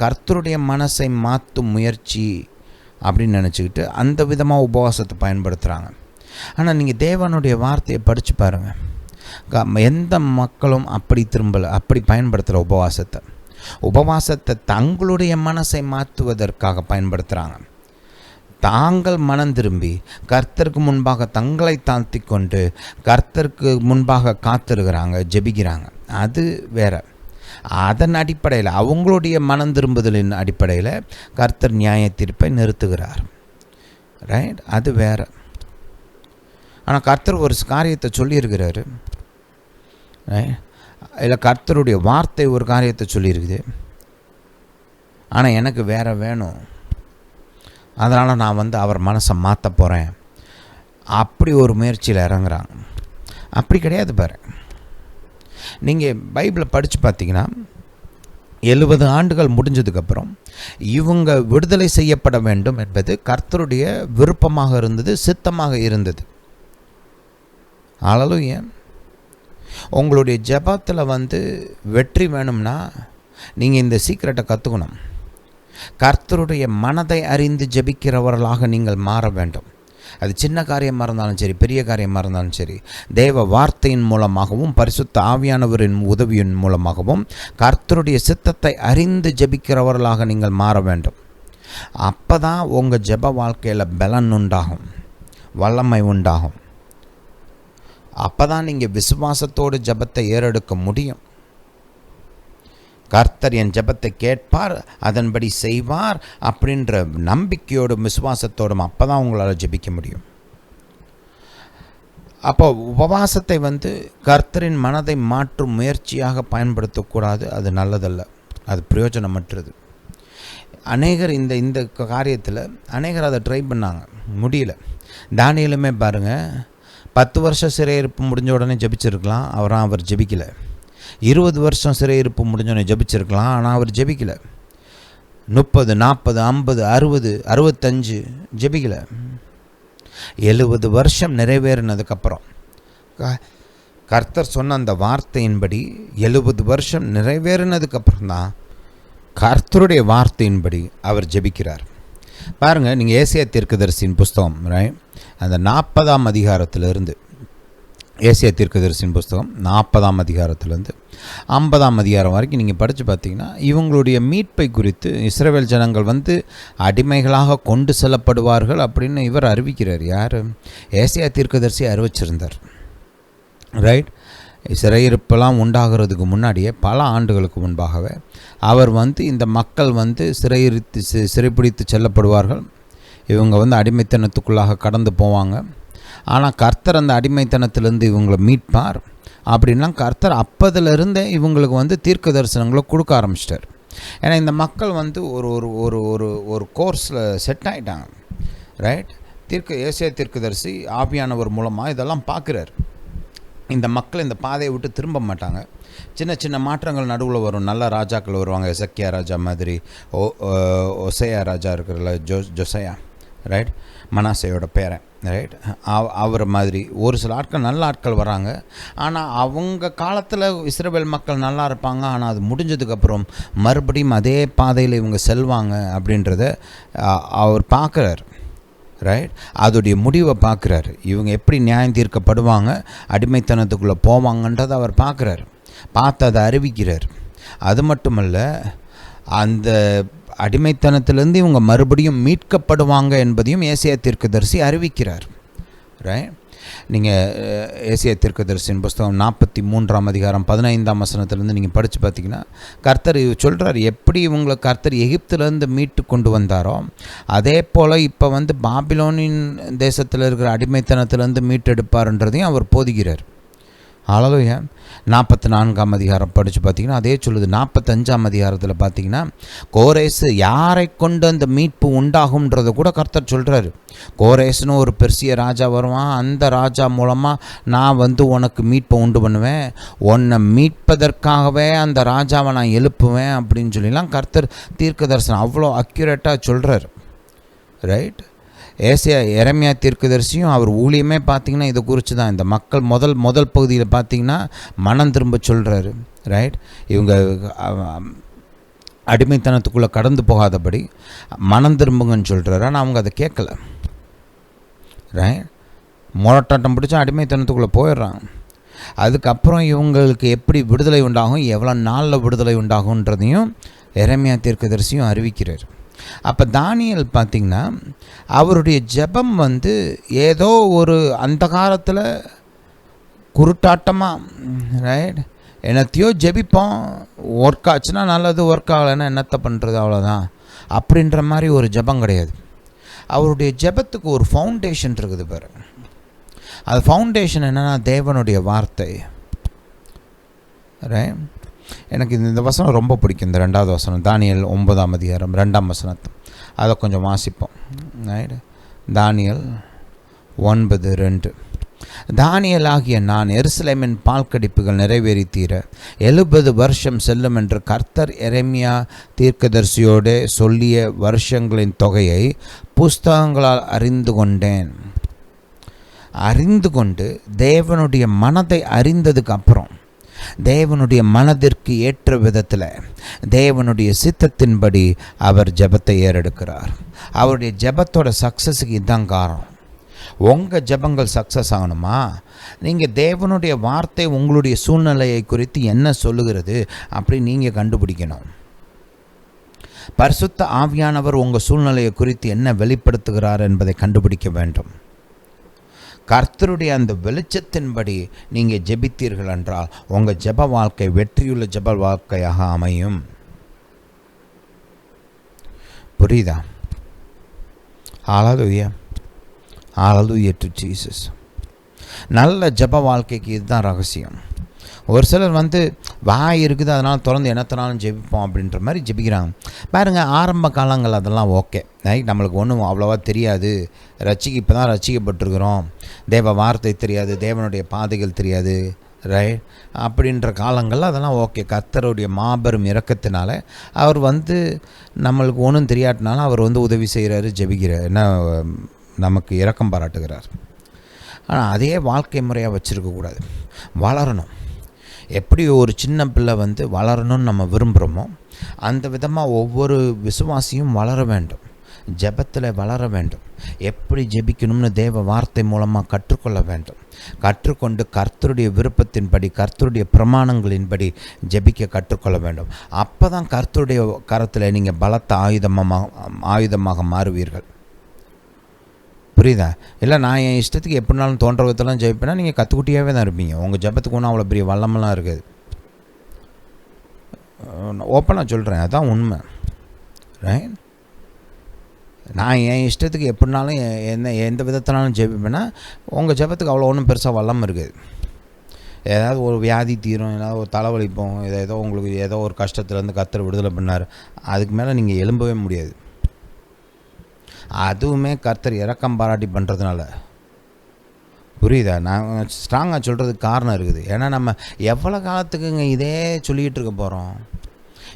கர்த்தருடைய மனசை மாற்றும் முயற்சி அப்படின்னு நினச்சிக்கிட்டு அந்த விதமாக உபவாசத்தை பயன்படுத்துகிறாங்க. ஆனால் நீங்கள் தேவனுடைய வார்த்தையை படித்து பாருங்கள், எந்த மக்களும் அப்படி பயன்படுத்துகிற உபவாசத்தை தங்களுடைய மனசை மாற்றுவதற்காக பயன்படுத்துகிறாங்க. தாங்கள் மனம் திரும்பி கர்த்தருக்கு முன்பாக தங்களை தாழ்த்தி கொண்டு கர்த்தருக்கு முன்பாக காத்திருக்கிறாங்க, ஜெபிக்கிறாங்க. அது வேற. அதன் அடிப்படையில், அவங்களுடைய மனம் திரும்புதலின் அடிப்படையில் கர்த்தர் நியாய தீர்ப்பை நிறுத்துகிறார். அது வேற. ஆனால் கர்த்தர் ஒரு காரியத்தை சொல்லியிருக்கிறாரு, இல்லை கர்த்தருடைய வார்த்தை ஒரு காரியத்தை சொல்லியிருக்குது. ஆனால் எனக்கு வேற வேணும், அதனால் நான் அவர் மனசை மாற்ற போகிறேன், அப்படி ஒரு முயற்சியில் இறங்குறாங்க. அப்படி கிடையாது பாரு. நீங்கள் பைபிளை படித்து பார்த்தீங்கன்னா 70 ஆண்டுகள் முடிஞ்சதுக்கப்புறம் இவங்க விடுதலை செய்யப்பட வேண்டும் என்பது கர்த்தருடைய விருப்பமாக இருந்தது, சித்தமாக இருந்தது. ஹல்லேலூயா. உங்களுடைய ஜெபத்தில் வெற்றி வேணும்னா நீங்கள் இந்த சீக்ரெட்டை கற்றுக்கணும். கர்த்தருடைய மனதை அறிந்து ஜெபிக்கிறவர்களாக நீங்கள் மாற வேண்டும். அது சின்ன காரியமாக இருந்தாலும் சரி, பெரிய காரியமாக இருந்தாலும் சரி, தேவ வார்த்தையின் மூலமாகவும் பரிசுத்த ஆவியானவரின் உதவியின் மூலமாகவும் கர்த்தருடைய சித்தத்தை அறிந்து ஜெபிக்கிறவர்களாக நீங்கள் மாற வேண்டும். அப்போ தான் உங்கள் ஜெப வாழ்க்கையில் பலன் உண்டாகும், வல்லமை உண்டாகும். அப்போ தான் நீங்கள் விசுவாசத்தோடு ஜெபத்தை ஏறெடுக்க முடியும். கர்த்தர் என் ஜெபத்தை கேட்பார், அதன்படி செய்வார் அப்படின்ற நம்பிக்கையோடும் விசுவாசத்தோடும் அப்போ தான் உங்களால் ஜெபிக்க முடியும். அப்போ உபவாசத்தை கர்த்தரின் மனதை மாற்றும் முயற்சியாக பயன்படுத்தக்கூடாது. அது நல்லதல்ல, அது பிரயோஜனமற்றது. அநேகர் இந்த காரியத்தில் அநேகர் அதை ட்ரை பண்ணாங்க, முடியல. தானியேலுமே பாருங்கள், 10 வருஷம் சிறையிருப்பு முடிஞ்ச உடனே ஜெபிச்சிருக்கலாம், அவர் ஜெபிக்கலை. 20 வருஷம் சிறையிருப்பு முடிஞ்சோடனே ஜெபிச்சிருக்கலாம், ஆனால் அவர் ஜெபிக்கலை. 30, 40, 50, 60, 65 ஜெபிக்கலை. 70 வருஷம் நிறைவேறினதுக்கப்புறம் கர்த்தர் சொன்ன அந்த வார்த்தையின்படி 70 வருஷம் நிறைவேறினதுக்கப்புறம் தான் கர்த்தருடைய வார்த்தையின்படி அவர் ஜெபிக்கிறார். பாருங்கள், நீங்கள் ஏசாயா தீர்க்கதரிசியின் புஸ்தகம் அந்த 40ஆம் அதிகாரத்திலிருந்து, ஏசாயா தீர்க்கதரிசியின் புஸ்தகம் 40ஆம் அதிகாரத்திலேருந்து 50ஆம் அதிகாரம் வரைக்கும் நீங்கள் படித்து பார்த்தீங்கன்னா இவங்களுடைய மீட்பை குறித்து இஸ்ரவேல் ஜனங்கள் அடிமைகளாக கொண்டு செல்லப்படுவார்கள் அப்படின்னு இவர் அறிவிக்கிறார். யார்? ஏசாயா தீர்க்கதரிசி அறிவிச்சிருந்தார். ரைட். சிறையிருப்பெல்லாம் உண்டாகிறதுக்கு முன்னாடியே பல ஆண்டுகளுக்கு முன்பாகவே அவர் இந்த மக்கள் சிறைப்பிடித்து செல்லப்படுவார்கள். இவங்க அடிமைத்தனத்துக்குள்ளாக கடந்து போவாங்க. ஆனால் கர்த்தர் அந்த அடிமைத்தனத்திலேருந்து இவங்களை மீட்பார் அப்படின்னா கர்த்தர் அப்போதிலிருந்தே இவங்களுக்கு தீர்க்க தரிசனங்களை கொடுக்க ஆரம்பிச்சிட்டார். ஏன்னா இந்த மக்கள் ஒரு ஒரு ஒரு ஒரு கோர்ஸில் செட் ஆகிட்டாங்க. ரைட். ஏசாயா தீர்க்கதரிசி ஆவியானவர் மூலமாக இதெல்லாம் பார்க்குறார். இந்த மக்கள் இந்த பாதையை விட்டு திரும்ப மாட்டாங்க. சின்ன சின்ன மாற்றங்கள் நடுவில் வரும். நல்ல ராஜாக்கள் வருவாங்க, எசக்கியா ராஜா மாதிரி, ஒசையா ராஜா இருக்கிறல, ஜொசையா, ரைட், மனாசையோட பேரன், ரைட், அவர் மாதிரி ஒரு சில ஆட்கள் நல்ல ஆட்கள் வராங்க. ஆனால் அவங்க காலத்தில் இஸ்ரவேல் மக்கள் நல்லா இருப்பாங்க. ஆனால் அது முடிஞ்சதுக்கப்புறம் மறுபடியும் அதே பாதையில் இவங்க செல்வாங்க அப்படின்றத அவர் பார்க்குறார். ரைட். அதோடைய முடிவை பார்க்குறாரு. இவங்க எப்படி நியாயம் தீர்க்கப்படுவாங்க, அடிமைத்தனத்துக்குள்ளே போவாங்கன்றதை அவர் பார்க்குறாரு. பார்த்து அதை அறிவிக்கிறார். அது மட்டுமல்ல, அந்த அடிமைத்தனத்திலேருந்து இவங்க மறுபடியும் மீட்கப்படுவாங்க என்பதையும் ஏசாயா தீர்க்கதரிசி அறிவிக்கிறார். ரைட். நீங்கள் ஏசாயா தீர்க்கதரிசியின் புஸ்தகம் 43ஆம் அதிகாரம் 15ஆம் வசனத்திலேருந்து நீங்கள் படித்து பார்த்தீங்கன்னா கர்த்தர் சொல்கிறார், எப்படி இவங்களை கர்த்தர் எகிப்திலேருந்து மீட்டு கொண்டு வந்தாரோ அதே போல் இப்போ பாபிலோனின் தேசத்தில் இருக்கிற அடிமைத்தனத்திலேருந்து மீட்டெடுப்பார்ன்றதையும் அவர் போதிக்கிறார். ஹல்லேலூயா. 44ஆம் அதிகாரம் படித்து பார்த்தீங்கன்னா அதே சொல்லுது. 45ஆம் அதிகாரத்தில் பார்த்தீங்கன்னா கோரேசு யாரை கொண்டு அந்த மீட்பு உண்டாகும்ன்றதை கூட கர்த்தர் சொல்கிறாரு. கோரேசுன்னு ஒரு பெர்சிய ராஜா வருவான், அந்த ராஜா மூலமாக நான் உனக்கு மீட்பை உண்டு பண்ணுவேன், உன்னை மீட்பதற்காகவே அந்த ராஜாவை நான் எழுப்புவேன் அப்படின்னு சொல்லிலாம் கர்த்தர் தீர்க்க தரிசனம் அவ்வளோ அக்யூரேட்டாக சொல்கிறார். ரைட். எரேமியா தீர்க்கதரிசியும் அவர் ஊழியமே பார்த்திங்கன்னா இதை குறித்து தான். இந்த மக்கள் முதல் பகுதியில் பார்த்திங்கன்னா மனம் திரும்ப சொல்கிறாரு. ரைட். இவங்க அடிமைத்தனத்துக்குள்ளே கடந்து போகாதபடி மனம் திரும்புங்கன்னு சொல்கிறாரு. ஆனால் அவங்க அதை கேட்கல. ரைட். முரட்டாட்டம் பிடிச்சா அடிமைத்தனத்துக்குள்ளே போயிடுறாங்க. அதுக்கப்புறம் இவங்களுக்கு எப்படி விடுதலை உண்டாகும், எவ்வளோ நாளில் விடுதலை உண்டாகுன்றதையும் எரேமியா தீர்க்கதரிசியும் அறிவிக்கிறார். அப்போ தானியேல் பார்த்திங்கன்னா அவருடைய ஜெபம் ஏதோ ஒரு அந்த காலத்தில் குருட்டாட்டமாக, ரைட், என்னத்தையோ ஜெபிப்போம், ஒர்க் ஆச்சுன்னா நல்லது, ஒர்க் ஆகலைன்னா என்னத்தை பண்ணுறது, அவ்வளோதான் அப்படின்ற மாதிரி ஒரு ஜெபம் கிடையாது. அவருடைய ஜெபத்துக்கு ஒரு ஃபவுண்டேஷன் இருக்குது பாரு. அது ஃபவுண்டேஷன் என்னென்னா தேவனுடைய வார்த்தை. ரைட். எனக்கு இந்த வசனம் ரொம்ப பிடிக்கும். இந்த 2வது வசனம், தானியேல் 9ஆம் அதிகாரம் 2ஆம் வசனத்தை அதை கொஞ்சம் வாசிப்போம். தானியேல் 9:2. தானியேல் ஆகிய நான் எருசலேமின் பால்கடிப்புகள் நிறைவேறி தீர 70 வருஷம் செல்லும் என்று கர்த்தர் எரேமியா தீர்க்கதரிசியோடு சொல்லிய வருஷங்களின் தொகையை புஸ்தகங்களால் அறிந்து கொண்டு தேவனுடைய மனதை அறிந்ததுக்கு அப்புறம் தேவனுடைய மனதிற்கு ஏற்ற விதத்தில் தேவனுடைய சித்தத்தின்படி அவர் ஜெபத்தை ஏறெடுக்கிறார். அவருடைய ஜெபத்தோட சக்ஸஸுக்கு இதுதான் காரணம். உங்கள் ஜெபங்கள் சக்ஸஸ் ஆகணுமா, நீங்கள் தேவனுடைய வார்த்தை உங்களுடைய சூழ்நிலையை குறித்து என்ன சொல்லுகிறது அப்படி நீங்கள் கண்டுபிடிக்கணும். பரிசுத்த ஆவியானவர் உங்கள் சூழ்நிலையை குறித்து என்ன வெளிப்படுத்துகிறார் என்பதை கண்டுபிடிக்க வேண்டும். கர்த்தருடைய அந்த வெளிச்சத்தின்படி நீங்கள் ஜெபித்தீர்கள் என்றால் உங்கள் ஜெப வாழ்க்கை வெற்றியுள்ள ஜெப வாழ்க்கையாக அமையும். புரியுதா? ஹல்லேலூயா, ஹல்லேலூயா டு ஜீசஸ். நல்ல ஜெப வாழ்க்கைக்கு இதுதான் ரகசியம். ஒரு சிலர் வாய் இருக்குது அதனால் திறந்து என்னத்தினாலும் ஜெபிப்போம் அப்படின்ற மாதிரி ஜெபிக்கிறாங்க பாருங்கள். ஆரம்ப காலங்கள் அதெல்லாம் ஓகே, நம்மளுக்கு ஒன்றும் அவ்வளோவா தெரியாது, இப்போ தான் ரட்சிக்கப்பட்டிருக்கிறோம், தேவ வார்த்தை தெரியாது, தேவனுடைய பாதைகள் தெரியாது, ரைட் அப்படின்ற காலங்களில் அதெல்லாம் ஓகே. கர்த்தருடைய மாபெரும் இரக்கத்தினால அவர் நம்மளுக்கு ஒன்றும் தெரியாட்டினாலும் அவர் உதவி செய்கிறாரு, ஜெபிக்கிறார், என்ன நமக்கு இரக்கம் பாராட்டுகிறார். ஆனால் அதே வாழ்க்கை முறையாக வச்சுருக்கக்கூடாது, வளரணும். எப்படி ஒரு சின்ன பிள்ளை வளரணும்னு நம்ம விரும்புகிறோமோ அந்த விதமாக ஒவ்வொரு விசுவாசியும் வளர வேண்டும், ஜெபத்தில் வளர வேண்டும். எப்படி ஜெபிக்கணும்னு தேவ வார்த்தை மூலமாக கற்றுக்கொள்ள வேண்டும். கற்றுக்கொண்டு கர்த்தருடைய விருப்பத்தின்படி கர்த்தருடைய பிரமாணங்களின்படி ஜெபிக்க கற்றுக்கொள்ள வேண்டும். அப்போ தான் கர்த்தருடைய கரத்தில் நீங்கள் பலத்த ஆயுதமாக மாறுவீர்கள். புரியுதா? இல்லை நான் என் இஷ்டத்துக்கு எப்படினாலும் தோன்ற விதத்தெல்லாம் ஜெயிப்பேன்னா நீங்கள் கற்றுக்குட்டியாகவே தான் இருப்பீங்க. உங்கள் ஜெபத்துக்கு ஒன்றும் அவ்வளோ பெரிய வல்லமெல்லாம் இருக்காது. ஓப்பனாக சொல்கிறேன், அதுதான் உண்மை. ரைட்? நான் என் இஷ்டத்துக்கு எப்படினாலும் எந்த விதத்தினாலும் ஜெபிப்பேன்னா உங்கள் ஜெபத்துக்கு அவ்வளோ ஒன்றும் பெருசாக வல்லம் இருக்காது. ஏதாவது ஒரு வியாதி தீரும், ஏதாவது ஒரு தலைவலிப்போம், ஏதோ உங்களுக்கு ஏதோ ஒரு கஷ்டத்துலேருந்து கர்த்தர் விடுதலை பண்ணார், அதுக்கு மேலே நீங்கள் எழும்பவே முடியாது. அதுவுமே கர்த்தர் இரக்கம் பாராட்டி பண்ணுறதுனால. புரியுதா? நான் ஸ்ட்ராங்காக சொல்கிறதுக்கு காரணம் இருக்குது. ஏன்னா நம்ம எவ்வளோ காலத்துக்குங்க இதே சொல்லிகிட்டு இருக்க போகிறோம்?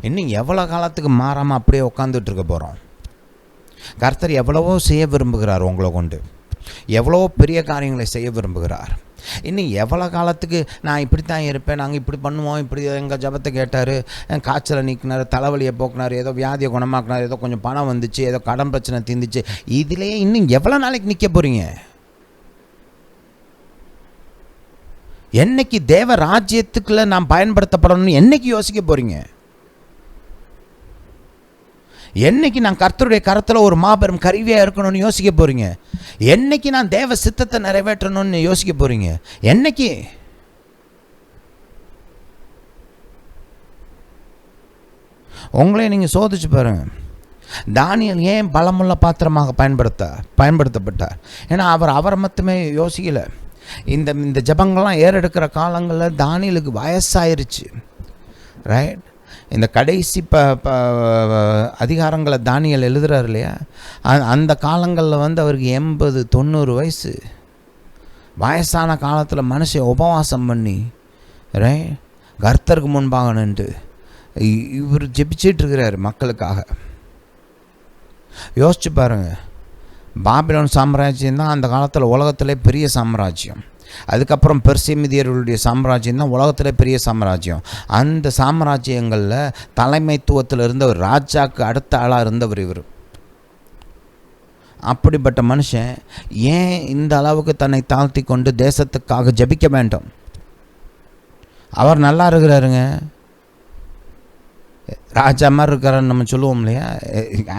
இன்னும் எவ்வளோ காலத்துக்கு மாறாமல் அப்படியே உட்காந்துட்டு இருக்க போகிறோம்? கர்த்தர் எவ்வளவோ செய்ய விரும்புகிறார், உங்களை கொண்டு எவ்வளோ பெரிய காரியங்களை செய்ய விரும்புகிறார். இன்னும் எவ்வளோ காலத்துக்கு நான் இப்படி தான் இருப்பேன், நாங்கள் இப்படி பண்ணுவோம், இப்படி எங்கள் ஜெபத்தை கேட்டார், காய்ச்சலை நீக்கினார், தலைவலியை போக்குனார், ஏதோ வியாதியை குணமாக்கினார், ஏதோ கொஞ்சம் பணம் வந்துச்சு, ஏதோ கடன் பிரச்சனை தீர்ந்துச்சு, இதிலேயே இன்னும் எவ்வளோ நாளைக்கு நிற்க போகிறீங்க? என்னைக்கு தேவ ராஜ்யத்துக்குள்ள நாம் பயன்படுத்தப்படணும்னு என்னைக்கு யோசிக்க போகிறீங்க? என்னைக்கு நான் கர்த்தருடைய கரத்தில் ஒரு மாபெரும் கருவியாக இருக்கணும்னு யோசிக்க போகிறீங்க? என்னைக்கு நான் தேவ சித்தத்தை நிறைவேற்றணும்னு யோசிக்க போகிறீங்க? என்னைக்கு? உங்களே நீங்கள் சோதிச்சு பாருங்க. தானியேல் ஏன் பலமுள்ள பாத்திரமாக பயன்படுத்தப்பட்டார்? ஏன்னா அவரை மட்டுமே யோசிக்கலை. இந்த ஜபங்கள்லாம் ஏறெடுக்கிற காலங்களில் தானியேலுக்கு வயசாயிருச்சு. ரைட்? இந்த கடைசி அதிகாரங்களை தானியேல் எழுதுகிறார் இல்லையா, அந்த காலங்களில் அவருக்கு 80-90 வயசு. வயசான காலத்தில் மனுஷன் உபவாசம் பண்ணி கர்த்தருக்கு முன்பாக நின்று இவர் ஜெபிச்சிட்டு இருக்கிறார் மக்களுக்காக. யோசிச்சு பாருங்கள். பாபிலோன் சாம்ராஜ்யம் தான் அந்த காலத்தில் உலகத்திலே பெரிய சாம்ராஜ்யம். அதுக்கப்புறம் பெர்சிய மீதியர்களுடைய சாம்ராஜ்யம் தான் உலகத்தில் பெரிய சாம்ராஜ்யம். அந்த சாம்ராஜ்யங்களில் தலைமைத்துவத்தில் இருந்தவர், ராஜாக்கு அடுத்த ஆளாக இருந்தவர் இவர். அப்படிப்பட்ட மனுஷன் ஏன் இந்த அளவுக்கு தன்னை தாழ்த்தி கொண்டு தேசத்துக்காக ஜெபிக்க வேண்டும்? அவர் நல்லா இருக்கிறாருங்க, ராஜா மாதிரி இருக்காருன்னு நம்ம சொல்லுவோம் இல்லையா?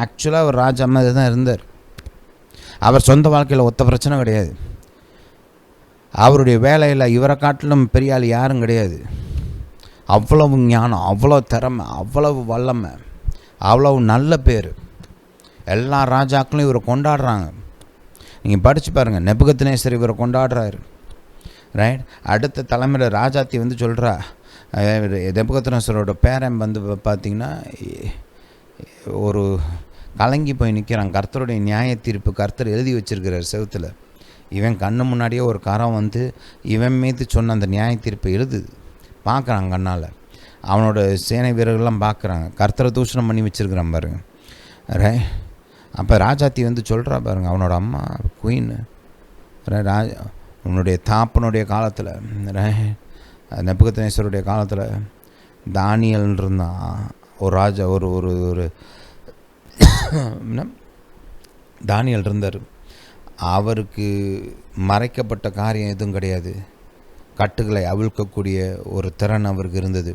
ஆக்சுவலாக அவர் ராஜா மாதிரி தான் இருந்தார். அவர் சொந்த வாழ்க்கையில் ஒத்த பிரச்சனை கிடையாது. அவருடைய வேலையில் இவரை காட்டிலும் பெரிய ஆள் யாரும் கிடையாது. அவ்வளவு ஞானம், அவ்வளோ திறமை, அவ்வளவு வல்லமை, அவ்வளவு நல்ல பேர். எல்லா ராஜாக்களும் இவரை கொண்டாடுறாங்க. நீங்கள் படித்து பாருங்கள், நேபுகத்நேசர் இவரை கொண்டாடுறாரு. ரைட்? அடுத்த தலைமையில் ராஜாத்தி சொல்கிறா, நேபுகத்நேசரோட பேரன் பார்த்திங்கன்னா ஒரு கலங்கி போய் நிற்கிறான். கர்த்தருடைய நியாய தீர்ப்பு கர்த்தர் எழுதி வச்சிருக்கிறார் செவுத்தில். இவன் கண்ணு முன்னாடியே ஒரு கரம் இவன் மீது சொன்ன அந்த நியாய தீர்ப்பை எழுதுது. பார்க்குறாங்க கண்ணால். அவனோட சேனை வீரர்கள்லாம் பார்க்குறாங்க. கர்த்தரை தூஷணம் பண்ணி வச்சுருக்கிறான் பாருங்க. அப்போ ராஜாத்தி சொல்கிறா பாருங்க, அவனோட அம்மா குயின் உன்னுடைய தாப்பனுடைய காலத்தில், நேபுகத்நேசருடைய காலத்தில் தானியேல் இருந்தான் ஒரு ராஜா. ஒரு தானியேல் இருந்தார். அவருக்கு மறைக்கப்பட்ட காரியம் எதுவும் கிடையாது. கட்டுகளை அவிழ்க்கக்கூடிய ஒரு திறன் அவருக்கு இருந்தது.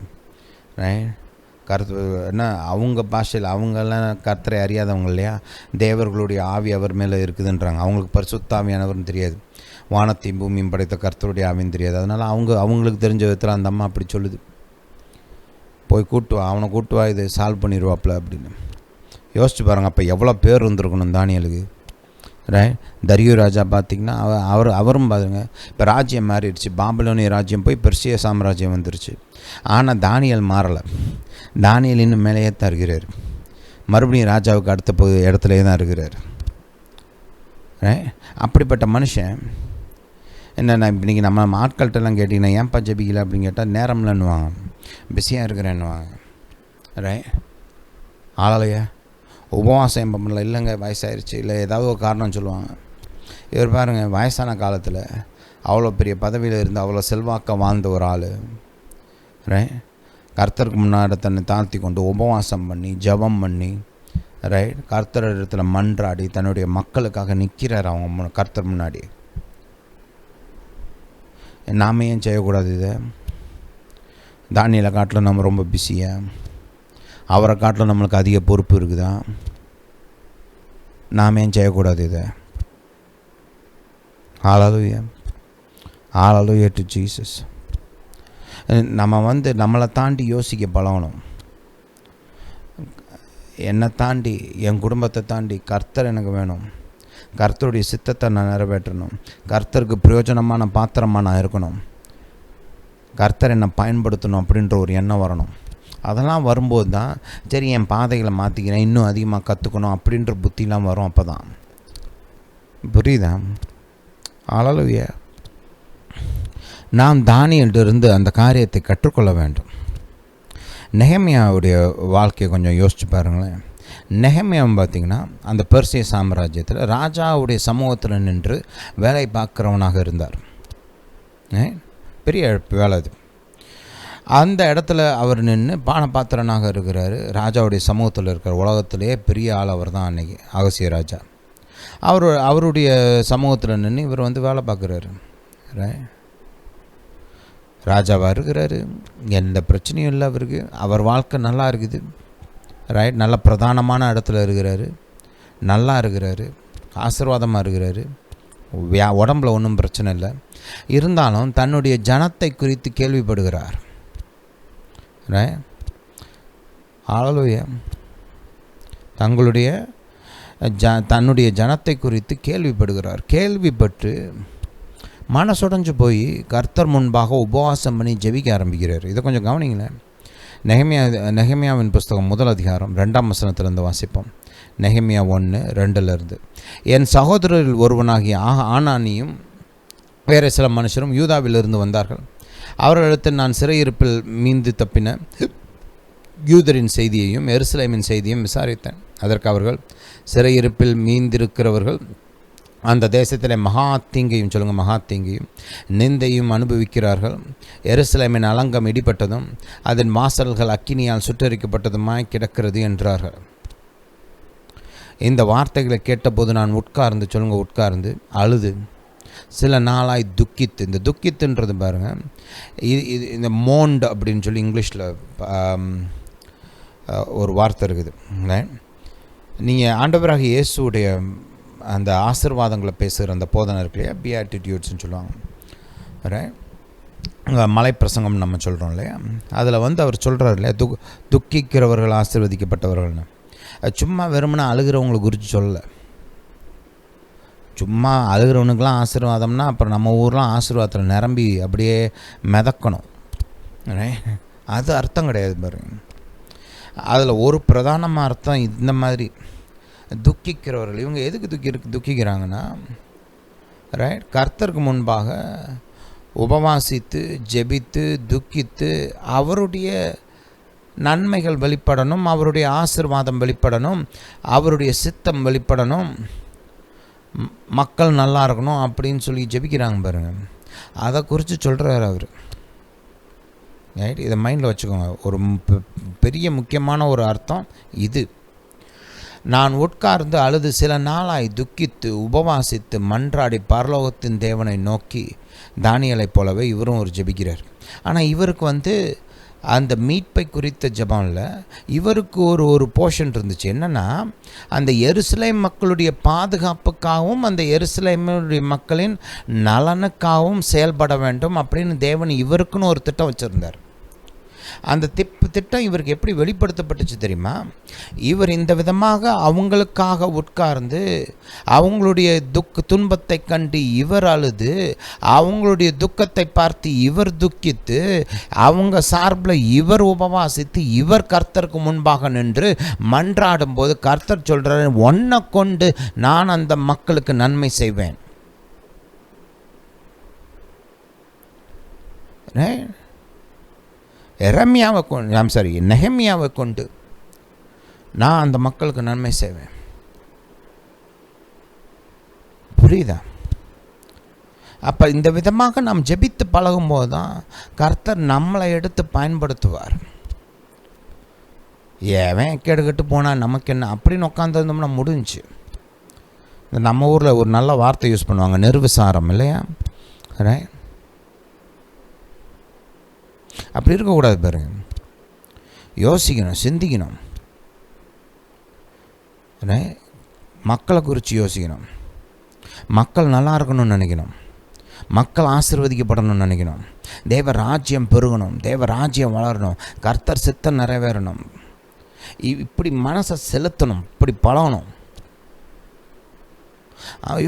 என்ன அவங்க பாஷையில், அவங்கெல்லாம் கர்த்தரை அறியாதவங்க இல்லையா, தேவர்களுடைய ஆவி அவர் மேலே இருக்குதுன்றாங்க. அவங்களுக்கு பரிசுத்த ஆவியானவர்னு தெரியாது. வானத்தையும் பூமியும் படைத்த கர்த்தருடைய ஆவின்னு தெரியாது. அதனால் அவங்களுக்கு தெரிஞ்ச விதத்தில் அந்த அம்மா அப்படி சொல்லுது, போய் கூட்டுவா, அவனை கூட்டுவா, இது சால்வ் பண்ணிடுவாப்புல அப்படின்னு. யோசிச்சு பாருங்கள், அப்போ எவ்வளோ பேர் இருந்திருக்கணும் தானியலுக்கு. தரியு ராஜா பார்த்திங்கன்னா அவரும் பாருங்க, இப்போ ராஜ்யம் மாறிடுச்சு. பாபிலோனிய ராஜ்யம் போய் பெர்சிய சாம்ராஜ்யம் வந்துருச்சு. ஆனால் தானியல் மாறலை. தானியல் இன்னும் மேலேயே தான் இருக்கிறார். மறுபடியும் ராஜாவுக்கு அடுத்த இடத்துலையே தான் இருக்கிறார். அப்படிப்பட்ட மனுஷன் என்னென்ன இன்றைக்கி நம்ம ஆட்கள்கிட்டலாம் கேட்டிங்கன்னா ஏன்ப்பா ஜெபிக்கல அப்படின்னு கேட்டால் நேரம் இல்லைன்னுவாங்க, பிஸியாக இருக்கிறேன்னுவாங்க. ஆளாலையா உபவாசம் பண்ணல, இல்லைங்க வயசாயிருச்சு, இல்லை ஏதாவது ஒரு காரணம் சொல்லுவாங்க. இவர் பாருங்கள், வயசான காலத்தில் அவ்வளோ பெரிய பதவியில் இருந்து அவ்வளோ செல்வாக்க வாழ்ந்த ஒரு ஆள், கர்த்தருக்கு முன்னாடி தன்னை தாழ்த்தி கொண்டு உபவாசம் பண்ணி ஜெபம் பண்ணி கர்த்தர் இடத்துல மன்றாடி தன்னுடைய மக்களுக்காக நிற்கிறார் அவங்க கர்த்தர் முன்னாடி. நாம ஏன் செய்யக்கூடாது இதை? தானியலை காட்டில் நம்ம ரொம்ப பிஸியாக, அவரை காட்டில் நம்மளுக்கு அதிக பொறுப்பு இருக்குதா? நாம் ஏன் செய்யக்கூடாது இதை? ஹல்லேலூயா, ஹல்லேலூயா டு ஜீசஸ். நம்ம நம்மளை தாண்டி யோசிக்க பழகணும். என்னை தாண்டி, என் குடும்பத்தை தாண்டி கர்த்தர் எனக்கு வேணும், கர்த்தருடைய சித்தத்தை நான் நிறைவேற்றணும், கர்த்தருக்கு பிரயோஜனமான பாத்திரமாக நான் இருக்கணும், கர்த்தர் என்னை பயன்படுத்தணும் அப்படின்ற ஒரு எண்ணம் வரணும். அதெல்லாம் வரும்போது தான் சரி என் பாதைகளை மாற்றிக்கிறேன், இன்னும் அதிகமாக கற்றுக்கணும் அப்படின்ற புத்திலாம் வரும். அப்போ தான் புரியுதா? ஹல்லேலூயா. நாம் தானியேலிருந்து அந்த காரியத்தை கற்றுக்கொள்ள வேண்டும். நெகமியாவுடைய வாழ்க்கையை கொஞ்சம் யோசிச்சு பாருங்களேன். நெகமியாவும் பார்த்திங்கன்னா அந்த பெர்சிய சாம்ராஜ்யத்தில் ராஜாவுடைய சமூகத்தில் நின்று வேலை பார்க்குறவனாக இருந்தார். பெரிய வேலை அது. அந்த இடத்துல அவர் நின்று பானபாத்திரனாக இருக்கிறார். ராஜாவுடைய சமூகத்தில் இருக்கிற உலகத்திலே பெரிய ஆள் அவர் தான் அன்றைக்கி அகசிய ராஜா. அவருடைய சமூகத்தில் நின்று இவர் வேலை பார்க்குறாரு. ராஜாவாக இருக்கிறாரு, எந்த பிரச்சனையும் இல்லை அவருக்கு, அவர் வாழ்க்கை நல்லா இருக்குது. நல்ல பிரதானமான இடத்துல இருக்கிறாரு, நல்லா இருக்கிறாரு, ஆசீர்வாதமாக இருக்கிறாரு, உடம்புல ஒன்றும் பிரச்சனை இல்லை. இருந்தாலும் தன்னுடைய ஜனத்தை குறித்து கேள்விப்படுகிறார். ஹல்லேலூயா. தன்னுடைய ஜனத்தை குறித்து கேள்விப்படுகிறார். கேள்விப்பட்டு மனசுடைஞ்சு போய் கர்த்தர் முன்பாக உபவாசம் பண்ணி ஜெபிக்க ஆரம்பிக்கிறார். இதை கொஞ்சம் கவனிங்களேன். நெகமியாவின் புஸ்தகம் 1 அதிகாரம் 2ஆம் வசனத்திலிருந்து வாசிப்போம். நெகமியா 1:2 என் சகோதரரில் ஒருவனாகிய ஆனானியும் வேறு சில மனுஷரும் யூதாவிலிருந்து வந்தார்கள். அவர்களிடத்தில் நான் சிறையிருப்பில் மீந்து தப்பின யூதரின் செய்தியையும் எருசலேமின் செய்தியும் விசாரித்தேன். அதற்கு அவர்கள், சிறையிருப்பில் மீந்திருக்கிறவர்கள் அந்த தேசத்தில் மகா தீங்கையும் நிந்தையும் அனுபவிக்கிறார்கள். எருசலேமின் அலங்கம் இடிபட்டதும் அதன் வாசல்கள் அக்கினியால் சுட்டரிக்கப்பட்டதுமாய் கிடக்கிறது என்றார்கள். இந்த வார்த்தைகளை கேட்டபோது நான் உட்கார்ந்து அழுது சில நாளாய் துக்கித்து. இந்த துக்கித்துன்றது பாருங்கள், இது இந்த மோண்ட் அப்படின்னு சொல்லி இங்கிலீஷில் ஒரு வார்த்தை இருக்குது. நீங்கள் ஆண்டவராக இயேசுடைய அந்த ஆசீர்வாதங்களை பேசுகிற அந்த போதனை இருக்கு இல்லையா, பியாட்டிடியூட்ஸ்னு சொல்லுவாங்க, மலை பிரசங்கம் நம்ம சொல்கிறோம் இல்லையா, அதில் அவர் சொல்கிறார் இல்லையா, துக்கிக்கிறவர்கள் ஆசீர்வதிக்கப்பட்டவர்கள்னு. சும்மா வெறுமனே அழுகிறவங்களை குறித்து சொல்லலை. சும்மா அழுகிறவனுக்கெலாம் ஆசீர்வாதம்னா அப்புறம் நம்ம ஊர்லாம் ஆசீர்வாதத்தில் நிரம்பி அப்படியே மிதக்கணும். அது அர்த்தம் கிடையாது பாருங்க. அதில் ஒரு பிரதானமாக அர்த்தம் இந்த மாதிரி, துக்கிக்கிறவர்கள். இவங்க எதுக்கு துக்கிக்கிறாங்கன்னா, கர்த்தருக்கு முன்பாக உபவாசித்து ஜெபித்து துக்கித்து அவருடைய நன்மைகள் வெளிப்படணும், அவருடைய ஆசீர்வாதம் வெளிப்படணும், அவருடைய சித்தம் வெளிப்படணும், மக்கள் நல்லா இருக்கணும் அப்படின்னு சொல்லி ஜெபிக்கிறாங்க பாருங்கள். அதை குறித்து சொல்கிறார் அவர். இதை மைண்டில் வச்சுக்கோங்க. ஒரு பெரிய முக்கியமான ஒரு அர்த்தம் இது. நான் உட்கார்ந்து அழுது சில நாளாய் துக்கித்து உபவாசித்து மன்றாடி பரலோகத்தின் தேவனை நோக்கி, தானியேலைப் போலவே இவரும் ஒரு ஜெபிக்கிறார். ஆனால் இவருக்கு அந்த மீட்பை குறித்த ஜெபம்ல இவருக்கு ஒரு போர்ஷன் இருந்துச்சு. என்னென்னா, அந்த எருசலேம் மக்களுடைய பாதுகாப்புக்காகவும் அந்த எருசலேமுடைய மக்களின் நலனுக்காகவும் செயல்பட வேண்டும் அப்படின்னு தேவன் இவருக்குன்னு ஒரு திட்டம் வச்சுருந்தார். அந்த திட்டம் இவருக்கு எப்படி வெளிப்படுத்தப்பட்டுச்சு தெரியுமா? இவர் இந்த விதமாக அவங்களுக்காக உட்கார்ந்து அவங்களுடைய துன்பத்தை கண்டு இவர் அழுது, அவங்களுடைய துக்கத்தை பார்த்து இவர் துக்கித்து, அவங்க சார்பில் இவர் உபவாசித்து, இவர் கர்த்தருக்கு முன்பாக நின்று மன்றாடும் போது கர்த்தர் சொல்கிறார், உன்னை கொண்டு நான் அந்த மக்களுக்கு நன்மை செய்வேன். நெகமியாவை கொண்டு நான் அந்த மக்களுக்கு நன்மை செய்வேன். புரியுதா? அப்போ இந்த விதமாக நாம் ஜெபித்து பழகும்போது தான் கர்த்தர் நம்மளை எடுத்து பயன்படுத்துவார். ஏன் கெடுக்கட்டு போனால் நமக்கு என்ன அப்படின்னு உட்காந்துருந்தோம்னா முடிஞ்சு. நம்ம ஊரில் ஒரு நல்ல வார்த்தை யூஸ் பண்ணுவாங்க, நிர்விசாரம் இல்லையா? ரைட்? அப்படி இருக்கக்கூடாது பாருங்க. யோசிக்கணும், சிந்திக்கணும், மக்களை குறித்து யோசிக்கணும், மக்கள் நல்லா இருக்கணும்னு நினைக்கணும், மக்கள் ஆசீர்வதிக்கப்படணும்னு நினைக்கணும், தேவ ராஜ்யம் பெருகணும், தேவ ராஜ்யம் வளரணும், கர்த்தர் சித்தம் நிறைவேறணும். இப்படி மனசை செலுத்தணும், இப்படி பழகணும்.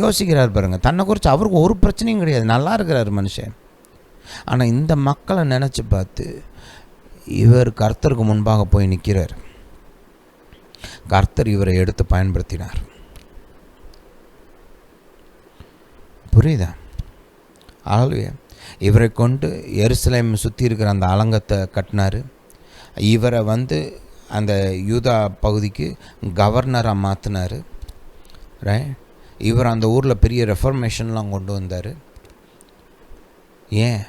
யோசிக்கிறார் பாருங்க. தன்னை குறித்து அவருக்கு ஒரு பிரச்சனையும் கிடையாது, நல்லா இருக்கிறார் மனுஷன். ஆனால் இந்த மக்களை நினச்சி பார்த்து இவர் கர்த்தருக்கு முன்பாக போய் நிற்கிறார். கர்த்தர் இவரை எடுத்து பயன்படுத்தினார். புரியுதா? ஹல்லேலூயா. இவரை கொண்டு எருசலேம் சுற்றி இருக்கிற அந்த அலங்கத்தை கட்டினார். இவரை அந்த யூதா பகுதிக்கு கவர்னராக மாற்றினார். ரைட்? இவர் அந்த ஊரில் பெரிய ரெஃபர்மேஷன்லாம் கொண்டு வந்தார். ஏன்?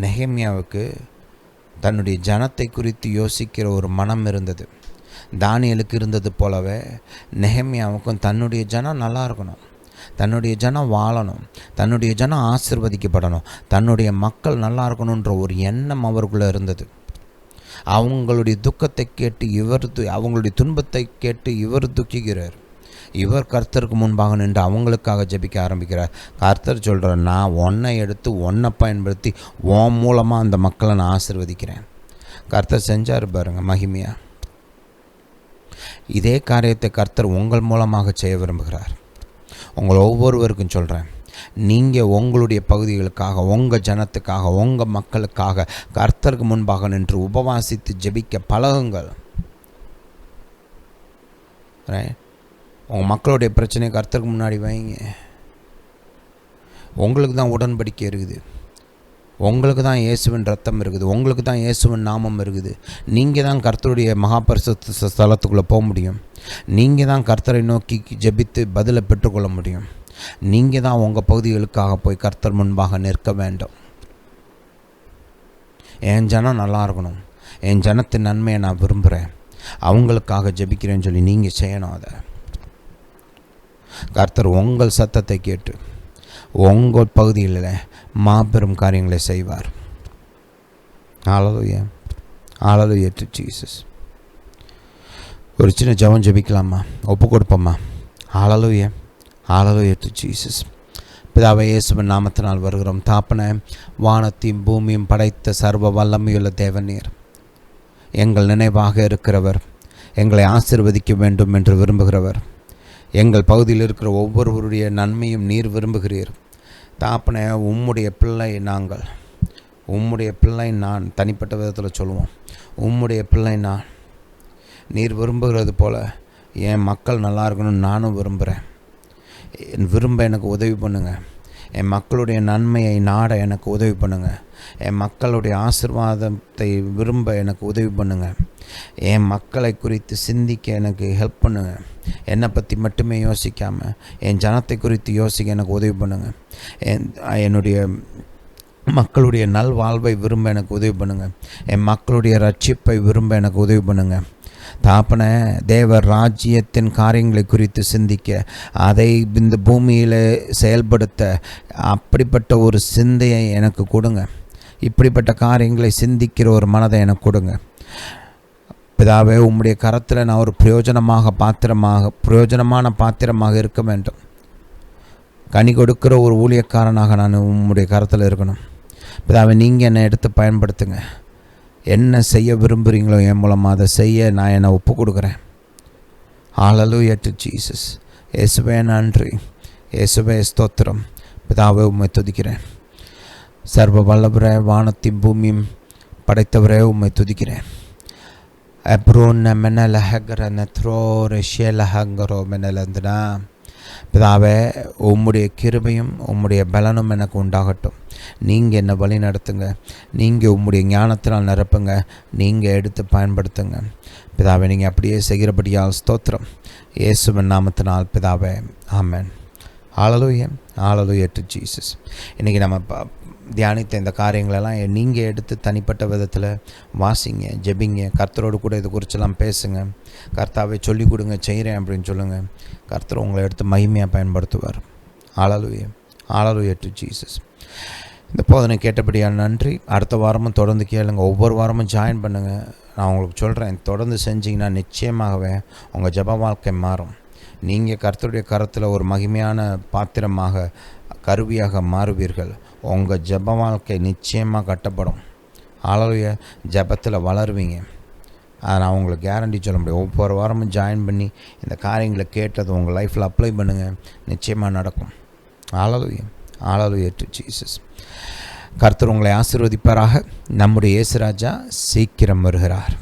நெகமியாவுக்கு தன்னுடைய ஜனத்தை குறித்து யோசிக்கிற ஒரு மனம் இருந்தது. தானியேலுக்கு இருந்தது போலவே நெகமியாவுக்கும் தன்னுடைய ஜனம் நல்லா இருக்கணும், தன்னுடைய ஜனம் வாழணும், தன்னுடைய ஜனம் ஆசீர்வதிக்கப்படணும், தன்னுடைய மக்கள் நல்லா இருக்கணுன்ற ஒரு எண்ணம் அவருக்குள்ளே இருந்தது. அவங்களுடைய துக்கத்தை கேட்டு அவங்களுடைய துன்பத்தை கேட்டு இவர் துக்கிக்கிறார். இவர் கர்த்தருக்கு முன்பாக நின்று அவங்களுக்காக ஜெபிக்க ஆரம்பிக்கிறார். கர்த்தர் சொல்கிறார், நான் உன்னை எடுத்து உன்னை பயன்படுத்தி உன் மூலமாக அந்த மக்களை நான் ஆசீர்வதிக்கிறேன். கர்த்தர் செஞ்சார் பாருங்க மகிமையா. இதே காரியத்தை கர்த்தர் உங்கள் மூலமாக செய்ய விரும்புகிறார். உங்கள் ஒவ்வொருவருக்கும் சொல்கிறேன், நீங்கள் உங்களுடைய பகுதிகளுக்காக, உங்கள் ஜனத்துக்காக, உங்கள் மக்களுக்காக கர்த்தருக்கு முன்பாக நின்று உபவாசித்து ஜெபிக்க பழகுங்கள். உங்கள் மக்களுடைய பிரச்சனையை கர்த்தருக்கு முன்னாடி வைங்க. உங்களுக்கு தான் உடன்படிக்கை இருக்குது, உங்களுக்கு தான் இயேசுவின் ரத்தம் இருக்குது, உங்களுக்கு தான் இயேசுவின் நாமம் இருக்குது. நீங்கள் தான் கர்த்தருடைய மகாபரிசுத்த ஸ்தலத்துக்குள்ளே போக முடியும். நீங்கள் தான் கர்த்தரை நோக்கி ஜெபித்து பதிலை பெற்றுக்கொள்ள முடியும். நீங்கள் தான் உங்கள் பகுதிகளுக்காக போய் கர்த்தர் முன்பாக நிற்க வேண்டும். என் ஜனம் நல்லா இருக்கணும், என் ஜனத்தின் நன்மையை நான் விரும்புகிறேன், அவங்களுக்காக ஜெபிக்கிறேன்னு சொல்லி நீங்கள் செய்யணும். அதை கர்த்தர் உங்கள் சத்தத்தை கேட்டு உங்கள் பகுதிகளில் மாபெரும் காரியங்களை செய்வார். ஹல்லேலூயா, ஹல்லேலூயா டு ஜீசஸ். ஒரு சின்ன ஜெபம் ஜெபிக்கலாமா? ஒப்பு கொடுப்போம்மா? ஹல்லேலூயா, ஹல்லேலூயா டு ஜீசஸ். பிதாவே, இயேசுவின் நாமத்தினால் வருகிறோம். தாப்பனே, வானத்தையும் பூமியும் படைத்த சர்வ வல்லமையுள்ள தேவநீர், எங்கள் நினைவாக இருக்கிறவர், எங்களை ஆசீர்வதிக்க வேண்டும் என்று விரும்புகிறவர், எங்கள் பகுதியில் இருக்கிற ஒவ்வொருவருடைய நன்மையும் நீர் விரும்புகிறீர். தாப்பனே, உம்முடைய பிள்ளை நாங்கள், உம்முடைய பிள்ளை நான், தனிப்பட்ட விதத்தில் சொல்லுவோம், உம்முடைய பிள்ளை நான். நீர் விரும்புகிறது போல் என் மக்கள் நல்லா இருக்கணும்னு நானும் விரும்புகிறேன். எனக்கு உதவி பண்ணுங்கள். என் மக்களுடைய நன்மையை நாட எனக்கு உதவி பண்ணுங்கள். என் மக்களுடைய ஆசீர்வாதத்தை விரும்ப எனக்கு உதவி பண்ணுங்கள். என் மக்களை குறித்து சிந்திக்க எனக்கு ஹெல்ப் பண்ணுங்கள். என்னை பற்றி மட்டுமே யோசிக்காமல் என் ஜனத்தை குறித்து யோசிக்க எனக்கு உதவி பண்ணுங்கள். என்னுடைய மக்களுடைய நல்வாழ்வை விரும்ப எனக்கு உதவி பண்ணுங்கள். என் மக்களுடைய ரட்சிப்பை விரும்ப எனக்கு உதவி பண்ணுங்கள். தாப்பன, தேவ ராஜ்யத்தின் காரியங்களை குறித்து சிந்திக்க, அதை இந்த பூமியில் செயல்படுத்த அப்படிப்பட்ட ஒரு சிந்தையை எனக்கு கொடுங்க. இப்படிப்பட்ட காரியங்களை சிந்திக்கிற ஒரு மனதை எனக்கு கொடுங்க பிதாவே. உம்முடைய கரத்தில் நான் ஒரு பிரயோஜனமான பாத்திரமாக இருக்க வேண்டும். கனி கொடுக்கிற ஒரு ஊழியக்காரனாக நான் உம்முடைய கரத்தில் இருக்கணும் பிதாவே. நீங்கள் என்னை எடுத்து பயன்படுத்துங்க. என்ன செய்ய விரும்புகிறீங்களோ என் மூலமாக அதை செய்ய நான் என்னை ஒப்பு கொடுக்குறேன். ஹல்லேலூயா டு ஜீசஸ். இயேசுவே நன்றி, இயேசுவே ஸ்தோத்திரம். பிதாவே உம்மை துதிக்கிறேன். சர்வ வல்லவரே, வானத்தையும் பூமியும் படைத்தவரே உம்மை துதிக்கிறேன். பிதாவே, உம்முடைய கிருபையும் உம்முடைய பலனும் எனக்கு உண்டாகட்டும். நீங்கள் என்னை வழி நடத்துங்க. நீங்கள் உம்முடைய ஞானத்தினால் நிரப்புங்க. நீங்கள் எடுத்து பயன்படுத்துங்க பிதாவே. நீங்கள் அப்படியே செய்கிறபடியால் ஸ்தோத்திரம். இயேசுவின் நாமத்தினால் பிதாவே, ஆமென். ஹல்லேலூயா, ஹல்லேலூயா டு ஜீசஸ். இன்றைக்கி நம்ம தியானித்த இந்த காரியங்களெல்லாம் நீங்கள் எடுத்து தனிப்பட்ட விதத்தில் வாசிங்க, ஜெபிங்க, கர்த்தரோடு கூட இது குறிச்செல்லாம் பேசுங்க. கர்த்தாவே சொல்லிக் கொடுங்க, செய்கிறேன் அப்படின்னு சொல்லுங்கள். கர்த்தர் உங்களை எடுத்து மகிமையாக பயன்படுத்துவார். ஹல்லேலூயா, ஹல்லேலூயா டு ஜீசஸ். இந்த போதனை கேட்டபடியாக நன்றி. அடுத்த வாரமும் தொடர்ந்து கேளுங்க. ஒவ்வொரு வாரமும் ஜாயின் பண்ணுங்கள். நான் உங்களுக்கு சொல்கிறேன், தொடர்ந்து செஞ்சிங்கன்னா நிச்சயமாகவே உங்கள் ஜெப வாழ்க்கை மாறும். நீங்கள் கர்த்தருடைய கரத்தில் ஒரு மகிமையான பாத்திரமாக, கருவியாக மாறுவீர்கள். உங்கள் ஜெப வாழ்க்கை நிச்சயமாக கட்டப்படும். ஹல்லேலூயா. ஜெபத்தில் வளருவீங்க. அதை நான் உங்களுக்கு கேரண்டி சொல்ல முடியும். ஒவ்வொரு வாரமும் ஜாயின் பண்ணி இந்த காரியங்களை கேட்டது உங்கள் லைஃப்பில் அப்ளை பண்ணுங்கள், நிச்சயமாக நடக்கும். ஹல்லேலூயா, ஹல்லேலூயா டு ஜீசஸ். கர்த்தர் உங்களை ஆசீர்வதிப்பாராக. நம்முடைய இயேசு ராஜா சீக்கிரம் வருகிறார்.